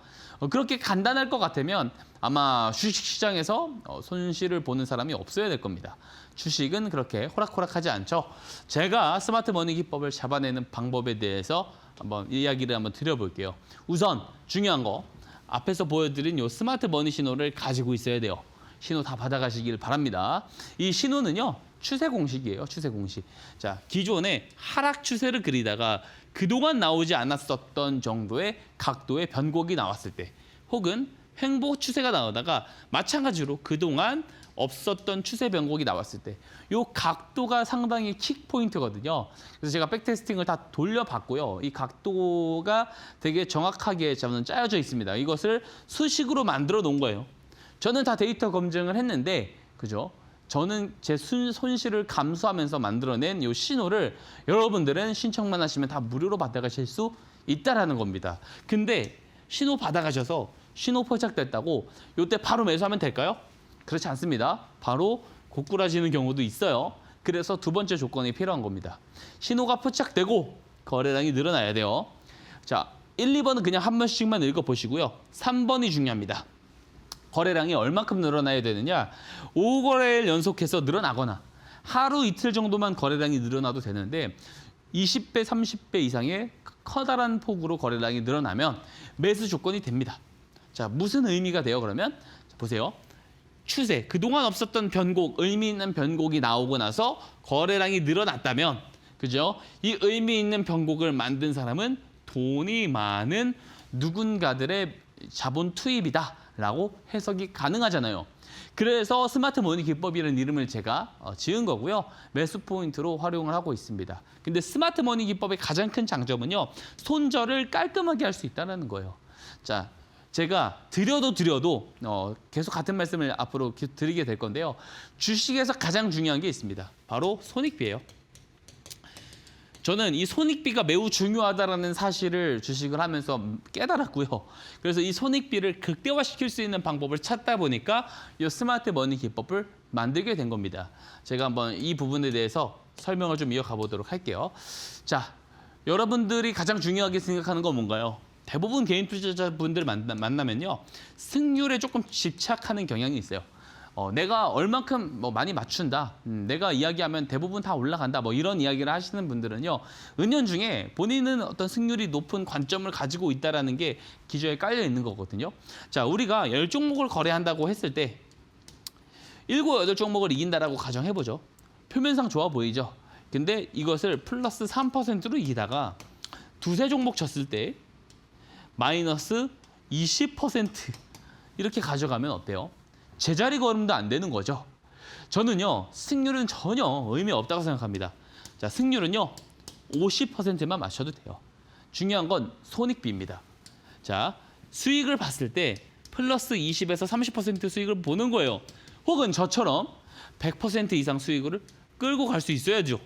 그렇게 간단할 것 같으면 아마 주식시장에서 손실을 보는 사람이 없어야 될 겁니다. 주식은 그렇게 호락호락하지 않죠. 제가 스마트 머니 기법을 잡아내는 방법에 대해서 한번 이야기를 한번 드려볼게요. 우선 중요한 거 앞에서 보여드린 이 스마트 머니 신호를 가지고 있어야 돼요. 신호 다 받아가시길 바랍니다. 이 신호는요. 추세 공식이에요. 추세 공식. 자, 기존에 하락 추세를 그리다가 그동안 나오지 않았었던 정도의 각도의 변곡이 나왔을 때 혹은 횡보 추세가 나오다가 마찬가지로 그동안 없었던 추세 변곡이 나왔을 때 이 각도가 상당히 킥 포인트거든요. 그래서 제가 백테스팅을 다 돌려봤고요. 이 각도가 되게 정확하게 저는 짜여져 있습니다. 이것을 수식으로 만들어 놓은 거예요. 저는 다 데이터 검증을 했는데 그죠? 저는 제 손실을 감수하면서 만들어낸 이 신호를 여러분들은 신청만 하시면 다 무료로 받아가실 수 있다라는 겁니다. 근데 신호 받아가셔서 신호 포착됐다고 이때 바로 매수하면 될까요? 그렇지 않습니다. 바로 고꾸라지는 경우도 있어요. 그래서 두 번째 조건이 필요한 겁니다. 신호가 포착되고 거래량이 늘어나야 돼요. 자, 1, 2번은 그냥 한 번씩만 읽어보시고요. 3번이 중요합니다. 거래량이 얼마큼 늘어나야 되느냐? 5거래일 연속해서 늘어나거나 하루 이틀 정도만 거래량이 늘어나도 되는데 20배, 30배 이상의 커다란 폭으로 거래량이 늘어나면 매수 조건이 됩니다. 자, 무슨 의미가 돼요, 그러면? 자, 보세요. 추세, 그동안 없었던 변곡, 의미 있는 변곡이 나오고 나서 거래량이 늘어났다면, 그죠? 이 의미 있는 변곡을 만든 사람은 돈이 많은 누군가들의 자본 투입이다. 라고 해석이 가능하잖아요. 그래서 스마트 머니 기법이라는 이름을 제가 지은 거고요. 매수 포인트로 활용을 하고 있습니다. 근데 스마트 머니 기법의 가장 큰 장점은요. 손절을 깔끔하게 할 수 있다는 거예요. 자, 제가 드려도 계속 같은 말씀을 앞으로 드리게 될 건데요. 주식에서 가장 중요한 게 있습니다. 바로 손익비예요. 저는 이 손익비가 매우 중요하다는 사실을 주식을 하면서 깨달았고요. 그래서 이 손익비를 극대화시킬 수 있는 방법을 찾다 보니까 이 스마트 머니 기법을 만들게 된 겁니다. 제가 한번 이 부분에 대해서 설명을 좀 이어가 보도록 할게요. 자, 여러분들이 가장 중요하게 생각하는 건 뭔가요? 대부분 개인 투자자분들 만나면요. 승률에 조금 집착하는 경향이 있어요. 내가 얼만큼 많이 맞춘다. 내가 이야기하면 대부분 다 올라간다. 이런 이야기를 하시는 분들은요. 은연중에 본인은 어떤 승률이 높은 관점을 가지고 있다는 게 기저에 깔려 있는 거거든요. 자, 우리가 10종목을 거래한다고 했을 때 7, 8종목을 이긴다라고 가정해보죠. 표면상 좋아 보이죠. 근데 이것을 플러스 3%로 이기다가 2, 3종목 졌을 때 마이너스 20% 이렇게 가져가면 어때요? 제자리 걸음도 안 되는 거죠. 저는요, 승률은 전혀 의미 없다고 생각합니다. 자, 승률은요, 50%만 맞춰도 돼요. 중요한 건 손익비입니다. 자, 수익을 봤을 때 플러스 20에서 30% 수익을 보는 거예요. 혹은 저처럼 100% 이상 수익을 끌고 갈 수 있어야죠.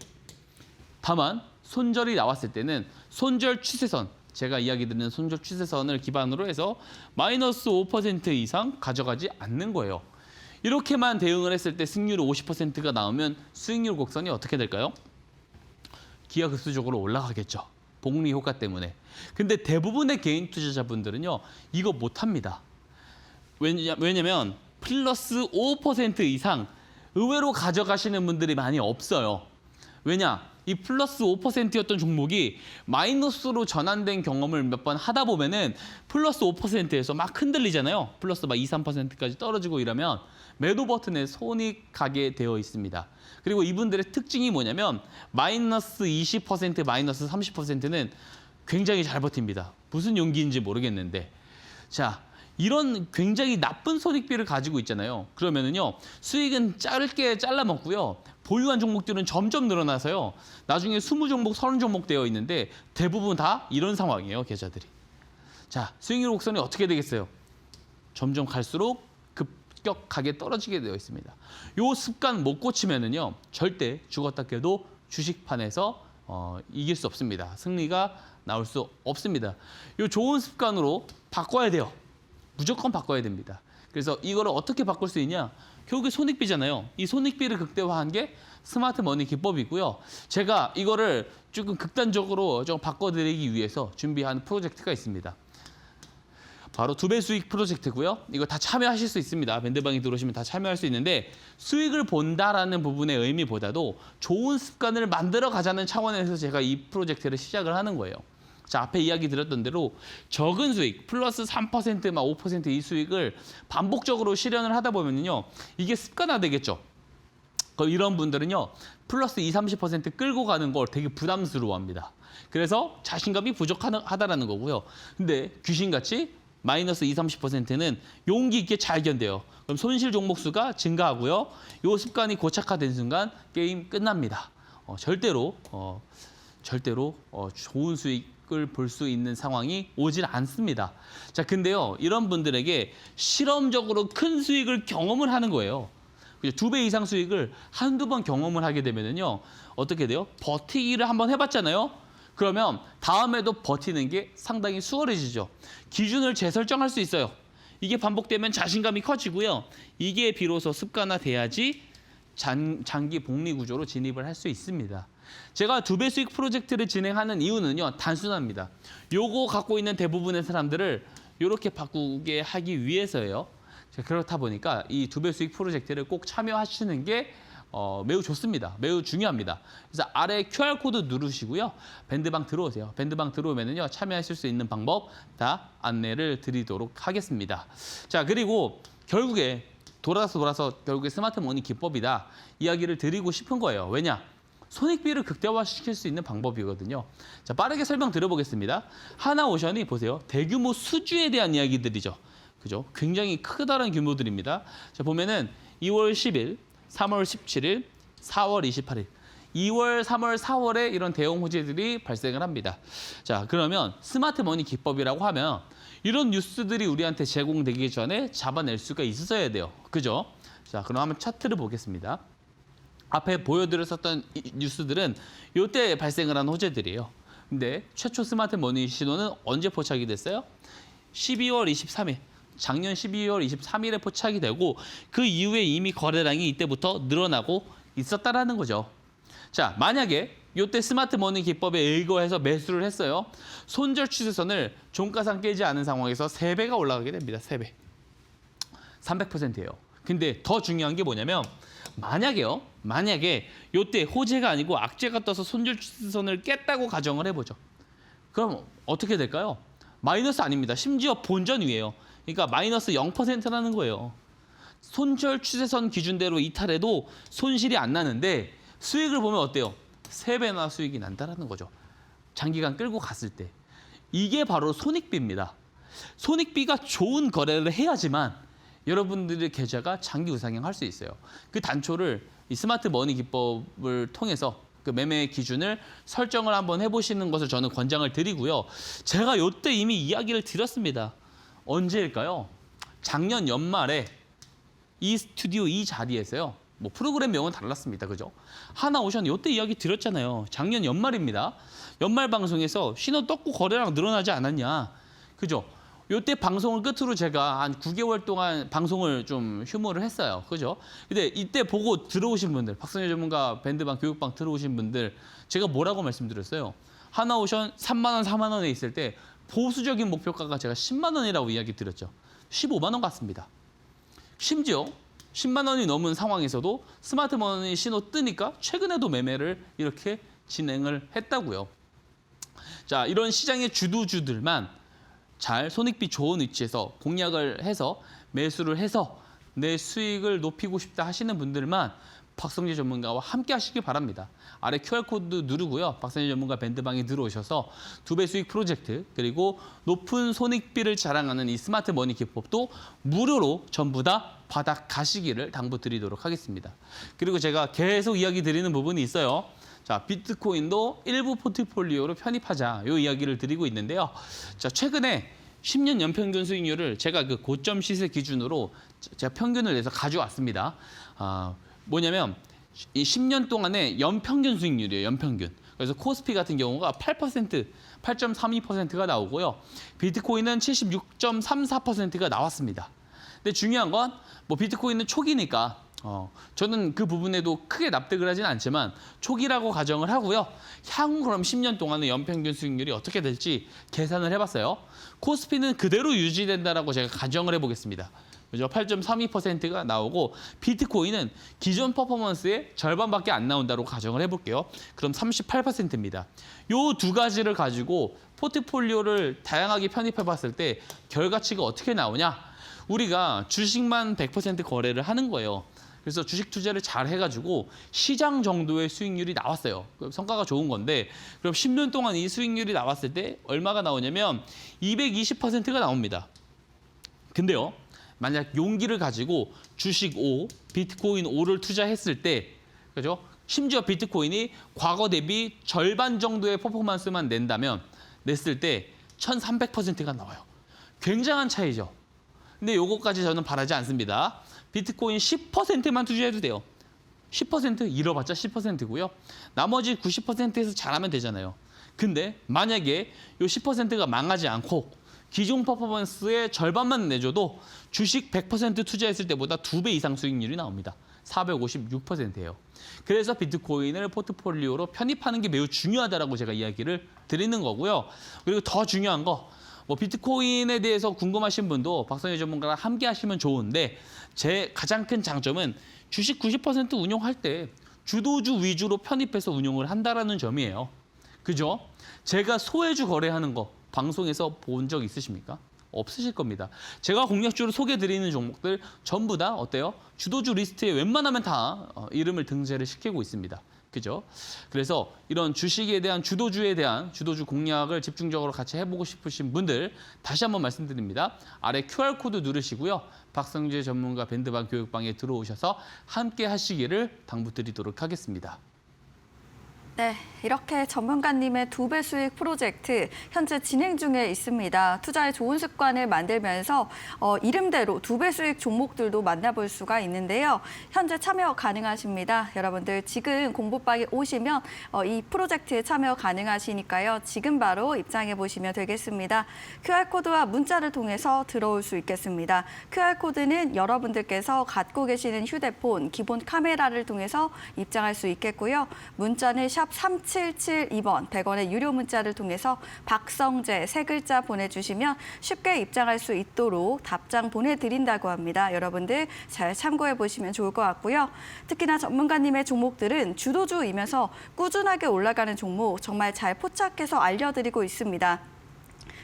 다만 손절이 나왔을 때는 손절 추세선, 제가 이야기 드리는 손절 추세선을 기반으로 해서 마이너스 5% 이상 가져가지 않는 거예요. 이렇게만 대응을 했을 때 승률이 50%가 나오면 수익률 곡선이 어떻게 될까요? 기하급수적으로 올라가겠죠. 복리 효과 때문에. 근데 대부분의 개인 투자자분들은요, 이거 못합니다. 왜냐면 플러스 5% 이상 의외로 가져가시는 분들이 많이 없어요. 왜냐? 이 플러스 5%였던 종목이 마이너스로 전환된 경험을 몇 번 하다 보면은 플러스 5%에서 막 흔들리잖아요. 플러스 막 2, 3%까지 떨어지고 이러면 매도 버튼에 손이 가게 되어 있습니다. 그리고 이분들의 특징이 뭐냐면 마이너스 20%, 마이너스 30%는 굉장히 잘 버팁니다. 무슨 용기인지 모르겠는데. 자, 이런 굉장히 나쁜 손익비를 가지고 있잖아요. 그러면은요, 수익은 짧게 잘라 먹고요. 보유한 종목들은 점점 늘어나서요. 나중에 20종목, 30종목 되어 있는데 대부분 다 이런 상황이에요, 계좌들이. 자, 수익률 곡선이 어떻게 되겠어요? 점점 갈수록 급격하게 떨어지게 되어 있습니다. 요 습관 못 고치면은요, 절대 죽었다 깨도 주식판에서 이길 수 없습니다. 승리가 나올 수 없습니다. 요 좋은 습관으로 바꿔야 돼요. 무조건 바꿔야 됩니다. 그래서 이거를 어떻게 바꿀 수 있냐? 결국에 손익비잖아요. 이 손익비를 극대화한 게 스마트 머니 기법이고요. 제가 이거를 조금 극단적으로 좀 바꿔드리기 위해서 준비한 프로젝트가 있습니다. 바로 2배 수익 프로젝트고요. 이거 다 참여하실 수 있습니다. 밴드방에 들어오시면 다 참여할 수 있는데 수익을 본다라는 부분의 의미보다도 좋은 습관을 만들어 가자는 차원에서 제가 이 프로젝트를 시작을 하는 거예요. 자, 앞에 이야기 드렸던 대로 적은 수익, 플러스 3%, 막 5%이 수익을 반복적으로 실현을 하다 보면요, 이게 습관화되겠죠. 그럼 이런 분들은요, 플러스 20, 30% 끌고 가는 걸 되게 부담스러워합니다. 그래서 자신감이 부족하다라는 거고요. 근데 귀신같이 마이너스 20, 30%는 용기 있게 잘 견뎌요. 그럼 손실 종목 수가 증가하고요. 이 습관이 고착화된 순간 게임 끝납니다. 절대로 좋은 수익을 볼 수 있는 상황이 오질 않습니다. 자, 근데요, 이런 분들에게 실험적으로 큰 수익을 경험을 하는 거예요. 2배 이상 수익을 한두 번 경험을 하게 되면요, 어떻게 돼요? 버티기를 한번 해봤잖아요. 그러면 다음에도 버티는 게 상당히 수월해지죠. 기준을 재설정할 수 있어요. 이게 반복되면 자신감이 커지고요. 이게 비로소 습관화돼야지 장기 복리 구조로 진입을 할 수 있습니다. 제가 2배 수익 프로젝트를 진행하는 이유는요, 단순합니다. 요거 갖고 있는 대부분의 사람들을 이렇게 바꾸게 하기 위해서예요. 그렇다 보니까 이 2배 수익 프로젝트를 꼭 참여하시는 게 매우 좋습니다. 매우 중요합니다. 그래서 아래 QR코드 누르시고요. 밴드방 들어오세요. 밴드방 들어오면은요, 참여하실 수 있는 방법 다 안내를 드리도록 하겠습니다. 자, 그리고 결국에 돌아서 결국에 스마트 머니 기법이다 이야기를 드리고 싶은 거예요. 왜냐? 손익비를 극대화시킬 수 있는 방법이거든요. 자, 빠르게 설명 드려보겠습니다. 하나오션이 보세요. 대규모 수주에 대한 이야기들이죠. 그죠? 굉장히 크다란 규모들입니다. 자, 보면은 2월 10일, 3월 17일, 4월 28일. 2월, 3월, 4월에 이런 대형 호재들이 발생을 합니다. 자, 그러면 스마트 머니 기법이라고 하면 이런 뉴스들이 우리한테 제공되기 전에 잡아낼 수가 있어야 돼요. 그죠? 자, 그럼 한번 차트를 보겠습니다. 앞에 보여드렸었던 이 뉴스들은 이때 발생을 한 호재들이에요. 근데 최초 스마트 머니 신호는 언제 포착이 됐어요? 12월 23일. 작년 12월 23일에 포착이 되고 그 이후에 이미 거래량이 이때부터 늘어나고 있었다라는 거죠. 자, 만약에 이때 스마트 머니 기법에 의거해서 매수를 했어요. 손절 추세선을 종가상 깨지 않은 상황에서 3배가 올라가게 됩니다. 3배. 300%예요. 근데 더 중요한 게 뭐냐면 만약에 이때 호재가 아니고 악재가 떠서 손절 추세선을 깼다고 가정을 해보죠. 그럼 어떻게 될까요? 마이너스 아닙니다. 심지어 본전 위에요. 그러니까 마이너스 0%라는 거예요. 손절 추세선 기준대로 이탈해도 손실이 안 나는데 수익을 보면 어때요? 3배나 수익이 난다는 거죠. 장기간 끌고 갔을 때. 이게 바로 손익비입니다. 손익비가 좋은 거래를 해야지만 여러분들의 계좌가 장기 우상향할 수 있어요. 그 단초를 이 스마트 머니 기법을 통해서 그 매매 기준을 설정을 한번 해보시는 것을 저는 권장을 드리고요. 제가 이때 이미 이야기를 드렸습니다. 언제일까요? 작년 연말에 이 스튜디오 이 자리에서요. 뭐 프로그램명은 달랐습니다. 그죠? 하나오션 이때 이야기 드렸잖아요. 작년 연말입니다. 연말 방송에서 신호 떴고 거래량 늘어나지 않았냐. 그죠? 이때 방송을 끝으로 제가 한 9개월 동안 방송을 좀 휴무를 했어요. 그죠? 근데 이때 보고 들어오신 분들, 박성재 전문가 밴드방 교육방 들어오신 분들 제가 뭐라고 말씀드렸어요? 하나오션 3만 원, 4만 원에 있을 때 보수적인 목표가가 제가 10만 원이라고 이야기 드렸죠. 15만 원 같습니다. 심지어 10만 원이 넘은 상황에서도 스마트머니 신호 뜨니까 최근에도 매매를 이렇게 진행을 했다고요. 자, 이런 시장의 주도주들만 잘 손익비 좋은 위치에서 공략을 해서 매수를 해서 내 수익을 높이고 싶다 하시는 분들만 박성재 전문가와 함께 하시길 바랍니다. 아래 QR코드 누르고요. 박성재 전문가 밴드방에 들어오셔서 2배 수익 프로젝트 그리고 높은 손익비를 자랑하는 이 스마트 머니 기법도 무료로 전부 다 받아 가시기를 당부드리도록 하겠습니다. 그리고 제가 계속 이야기 드리는 부분이 있어요. 자, 비트코인도 일부 포트폴리오로 편입하자 이 이야기를 드리고 있는데요. 자, 최근에 10년 연평균 수익률을 제가 그 고점 시세 기준으로 제가 평균을 내서 가져왔습니다. 뭐냐면 이 10년 동안의 연평균 수익률이에요. 연평균. 그래서 코스피 같은 경우가 8%, 8.32%가 나오고요. 비트코인은 76.34%가 나왔습니다. 근데 중요한 건 뭐 비트코인은 초기니까 저는 그 부분에도 크게 납득을 하진 않지만 초기라고 가정을 하고요. 향후 그럼 10년 동안의 연평균 수익률이 어떻게 될지 계산을 해봤어요. 코스피는 그대로 유지된다라고 제가 가정을 해보겠습니다. 그죠? 8.32%가 나오고 비트코인은 기존 퍼포먼스의 절반밖에 안 나온다고 가정을 해볼게요. 그럼 38%입니다. 요 두 가지를 가지고 포트폴리오를 다양하게 편입해봤을 때 결과치가 어떻게 나오냐? 우리가 주식만 100% 거래를 하는 거예요. 그래서 주식 투자를 잘 해가지고 시장 정도의 수익률이 나왔어요. 성과가 좋은 건데 그럼 10년 동안 이 수익률이 나왔을 때 얼마가 나오냐면 220%가 나옵니다. 근데요. 만약 용기를 가지고 주식 5, 비트코인 5를 투자했을 때 그죠? 심지어 비트코인이 과거 대비 절반 정도의 퍼포먼스만 냈을 때 1300%가 나와요. 굉장한 차이죠. 근데 요거까지 저는 바라지 않습니다. 비트코인 10%만 투자해도 돼요. 10% 잃어봤자 10%고요. 나머지 90%에서 잘하면 되잖아요. 근데 만약에 요 10%가 망하지 않고 기존 퍼포먼스의 절반만 내줘도 주식 100% 투자했을 때보다 2배 이상 수익률이 나옵니다. 456%예요. 그래서 비트코인을 포트폴리오로 편입하는 게 매우 중요하다라고 제가 이야기를 드리는 거고요. 그리고 더 중요한 거, 뭐 비트코인에 대해서 궁금하신 분도 박성재 전문가랑 함께 하시면 좋은데 제 가장 큰 장점은 주식 90% 운용할 때 주도주 위주로 편입해서 운용을 한다라는 점이에요. 그죠? 제가 소외주 거래하는 거 방송에서 본 적 있으십니까? 없으실 겁니다. 제가 공략주로 소개드리는 종목들 전부 다 어때요? 주도주 리스트에 웬만하면 다 이름을 등재를 시키고 있습니다. 그죠? 그래서 이런 주식에 대한 주도주 공략을 집중적으로 같이 해보고 싶으신 분들 다시 한번 말씀드립니다. 아래 QR코드 누르시고요. 박성재 전문가 밴드방 교육방에 들어오셔서 함께 하시기를 당부드리도록 하겠습니다. 네, 이렇게 전문가님의 2배 수익 프로젝트 현재 진행 중에 있습니다. 투자의 좋은 습관을 만들면서 이름대로 2배 수익 종목들도 만나볼 수가 있는데요. 현재 참여 가능하십니다. 여러분들 지금 공부방에 오시면 이 프로젝트에 참여 가능하시니까요. 지금 바로 입장해 보시면 되겠습니다. QR코드와 문자를 통해서 들어올 수 있겠습니다. QR코드는 여러분들께서 갖고 계시는 휴대폰 기본 카메라를 통해서 입장할 수 있겠고요. 문자는 샵 3772번 100원의 유료 문자를 통해서 박성재 3글자 보내주시면 쉽게 입장할 수 있도록 답장 보내드린다고 합니다. 여러분들 잘 참고해 보시면 좋을 것 같고요. 특히나 전문가님의 종목들은 주도주이면서 꾸준하게 올라가는 종목 정말 잘 포착해서 알려드리고 있습니다.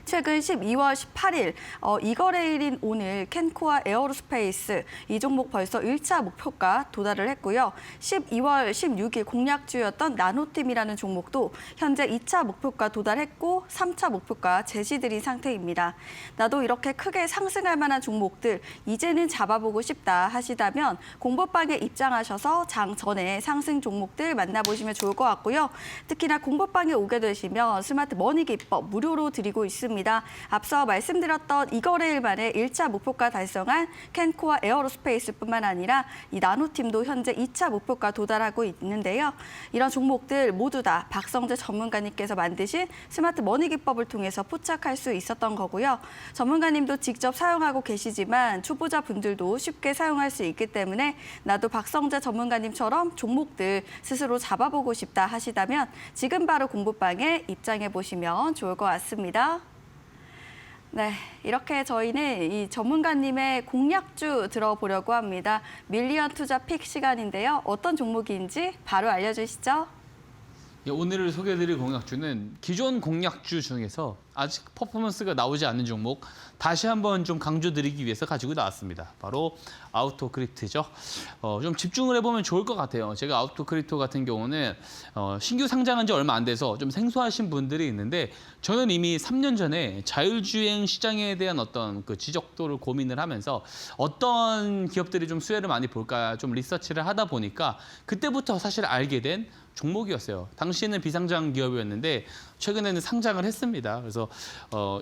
최근 12월 18일 이거래일인 오늘 캔코아 에어로스페이스 이 종목 벌써 1차 목표가 도달을 했고요. 12월 16일 공략주였던 나노팀이라는 종목도 현재 2차 목표가 도달했고 3차 목표가 제시드린 상태입니다. 나도 이렇게 크게 상승할 만한 종목들 이제는 잡아보고 싶다 하시다면 공부방에 입장하셔서 장 전에 상승 종목들 만나보시면 좋을 것 같고요. 특히나 공부방에 오게 되시면 스마트 머니 기법 무료로 드리고 있습니다. 있습니다. 앞서 말씀드렸던 이 거래일 만에 1차 목표가 달성한 캔코와 에어로스페이스뿐만 아니라 이 나노팀도 현재 2차 목표가 도달하고 있는데요. 이런 종목들 모두 다 박성재 전문가님께서 만드신 스마트 머니 기법을 통해서 포착할 수 있었던 거고요. 전문가님도 직접 사용하고 계시지만 초보자분들도 쉽게 사용할 수 있기 때문에 나도 박성재 전문가님처럼 종목들 스스로 잡아보고 싶다 하시다면 지금 바로 공부방에 입장해 보시면 좋을 것 같습니다. 네, 이렇게 저희는 이 전문가님의 공략주 들어보려고 합니다. 밀리언 투자 픽 시간인데요. 어떤 종목인지 바로 알려주시죠. 오늘 소개해드릴 공략주는 기존 공략주 중에서 아직 퍼포먼스가 나오지 않는 종목 다시 한번 좀 강조드리기 위해서 가지고 나왔습니다. 바로 아우토크립트죠. 좀 집중을 해보면 좋을 것 같아요. 제가 아우토크립트 같은 경우는 신규 상장한 지 얼마 안 돼서 좀 생소하신 분들이 있는데 저는 이미 3년 전에 자율주행 시장에 대한 어떤 그 지적도를 고민을 하면서 어떤 기업들이 좀 수혜를 많이 볼까 좀 리서치를 하다 보니까 그때부터 사실 알게 된 종목이었어요. 당시에는 비상장 기업이었는데 최근에는 상장을 했습니다. 그래서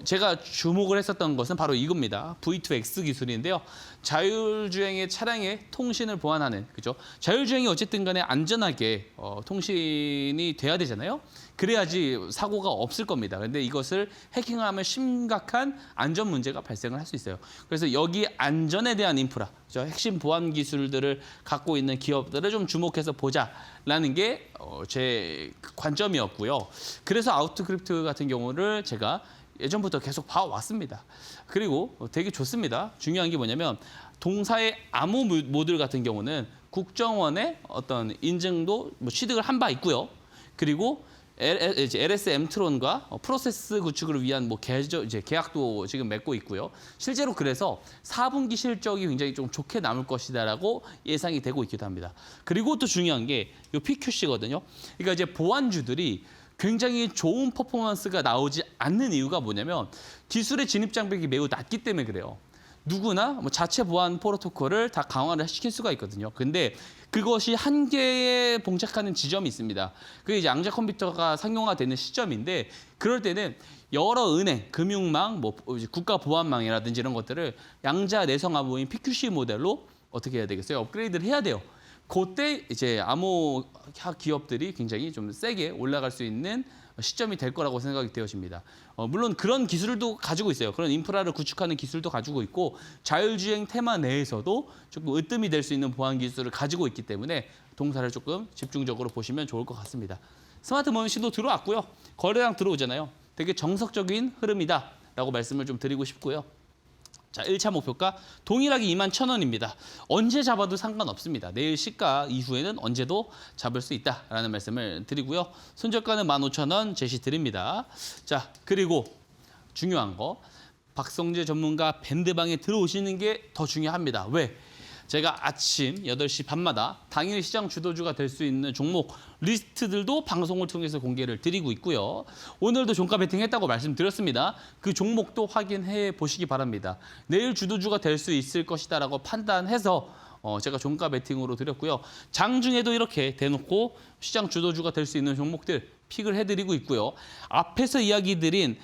제가 주목을 했었던 것은 바로 이겁니다. V2X 기술인데요. 자율주행의 차량의 통신을 보완하는, 그죠? 자율주행이 어쨌든 간에 안전하게 통신이 돼야 되잖아요. 그래야지 사고가 없을 겁니다. 그런데 이것을 해킹을 하면 심각한 안전 문제가 발생을 할 수 있어요. 그래서 여기 안전에 대한 인프라, 그죠? 핵심 보안 기술들을 갖고 있는 기업들을 좀 주목해서 보자라는 게 제 관점이었고요. 그래서 아우토크립트 같은 경우를 제가 예전부터 계속 봐왔습니다. 그리고 되게 좋습니다. 중요한 게 뭐냐면 동사의 암호 모듈 같은 경우는 국정원의 어떤 인증도 취득을 한 바 있고요. 그리고 LS 엠트론과 프로세스 구축을 위한 계약도 지금 맺고 있고요. 실제로 그래서 4분기 실적이 굉장히 좀 좋게 남을 것이다라고 예상이 되고 있기도 합니다. 그리고 또 중요한 게 이 PQC거든요. 그러니까 이제 보안주들이 굉장히 좋은 퍼포먼스가 나오지 않는 이유가 뭐냐면 기술의 진입 장벽이 매우 낮기 때문에 그래요. 누구나 뭐 자체 보안 프로토콜을 다 강화를 시킬 수가 있거든요. 근데 그것이 한계에 봉착하는 지점이 있습니다. 그게 이제 양자 컴퓨터가 상용화되는 시점인데 그럴 때는 여러 은행, 금융망, 뭐 국가 보안망이라든지 이런 것들을 양자 내성 암호인 PQC 모델로 어떻게 해야 되겠어요? 업그레이드를 해야 돼요. 그때 이제 암호학 기업들이 굉장히 좀 세게 올라갈 수 있는 시점이 될 거라고 생각이 되어집니다. 물론 그런 기술도 가지고 있어요. 그런 인프라를 구축하는 기술도 가지고 있고 자율주행 테마 내에서도 조금 으뜸이 될 수 있는 보안 기술을 가지고 있기 때문에 동사를 조금 집중적으로 보시면 좋을 것 같습니다. 스마트 머니도 들어왔고요. 거래량 들어오잖아요. 되게 정석적인 흐름이다라고 말씀을 좀 드리고 싶고요. 자, 1차 목표가 동일하게 21,000원입니다. 언제 잡아도 상관없습니다. 내일 시가 이후에는 언제도 잡을 수 있다라는 말씀을 드리고요. 손절가는 15,000원 제시 드립니다. 자, 그리고 중요한 거 박성재 전문가 밴드방에 들어오시는 게 더 중요합니다. 왜? 제가 아침 8시 반마다 당일 시장 주도주가 될 수 있는 종목 리스트들도 방송을 통해서 공개를 드리고 있고요. 오늘도 종가 베팅했다고 말씀드렸습니다. 그 종목도 확인해 보시기 바랍니다. 내일 주도주가 될 수 있을 것이다라고 판단해서 제가 종가 베팅으로 드렸고요. 장중에도 이렇게 대놓고 시장 주도주가 될 수 있는 종목들 픽을 해드리고 있고요. 앞에서 이야기 드린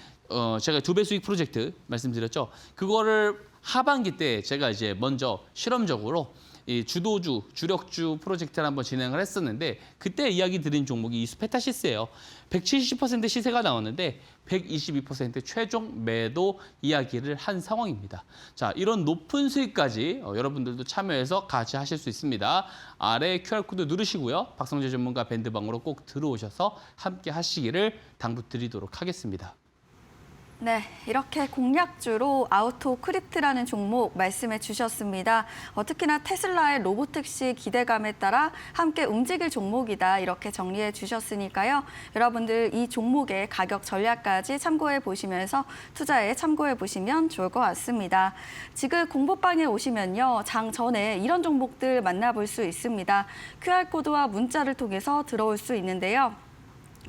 제가 2배 수익 프로젝트 말씀드렸죠. 그거를 하반기 때 제가 이제 먼저 실험적으로 이 주도주, 주력주 프로젝트를 한번 진행을 했었는데 그때 이야기 드린 종목이 이수페타시스예요. 170% 시세가 나왔는데 122% 최종 매도 이야기를 한 상황입니다. 자, 이런 높은 수익까지 여러분들도 참여해서 같이 하실 수 있습니다. 아래 QR코드 누르시고요. 박성재 전문가 밴드방으로 꼭 들어오셔서 함께 하시기를 당부드리도록 하겠습니다. 네, 이렇게 공략주로 아우토크립트라는 종목 말씀해 주셨습니다. 특히나 테슬라의 로보택시 기대감에 따라 함께 움직일 종목이다 이렇게 정리해 주셨으니까요. 여러분들 이 종목의 가격 전략까지 참고해 보시면서 투자에 참고해 보시면 좋을 것 같습니다. 지금 공부방에 오시면요. 장 전에 이런 종목들 만나볼 수 있습니다. QR코드와 문자를 통해서 들어올 수 있는데요.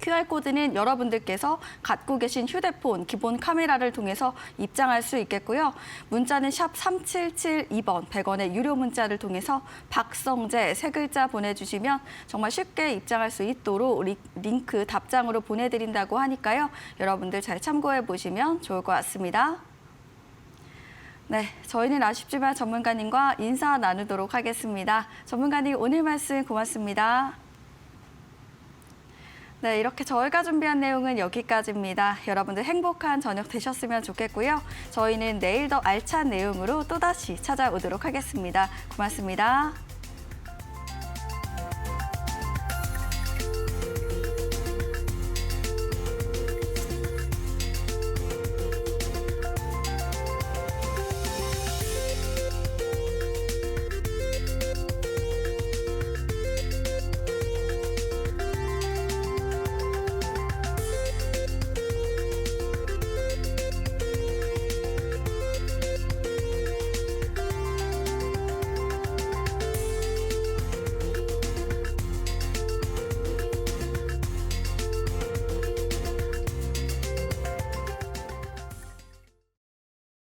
QR코드는 여러분들께서 갖고 계신 휴대폰 기본 카메라를 통해서 입장할 수 있겠고요. 문자는 샵 3772번 100원의 유료 문자를 통해서 박성재 세 글자 보내주시면 정말 쉽게 입장할 수 있도록 링크 답장으로 보내드린다고 하니까요. 여러분들 잘 참고해 보시면 좋을 것 같습니다. 네, 저희는 아쉽지만 전문가님과 인사 나누도록 하겠습니다. 전문가님 오늘 말씀 고맙습니다. 네, 이렇게 저희가 준비한 내용은 여기까지입니다. 여러분들 행복한 저녁 되셨으면 좋겠고요. 저희는 내일 더 알찬 내용으로 또다시 찾아오도록 하겠습니다. 고맙습니다.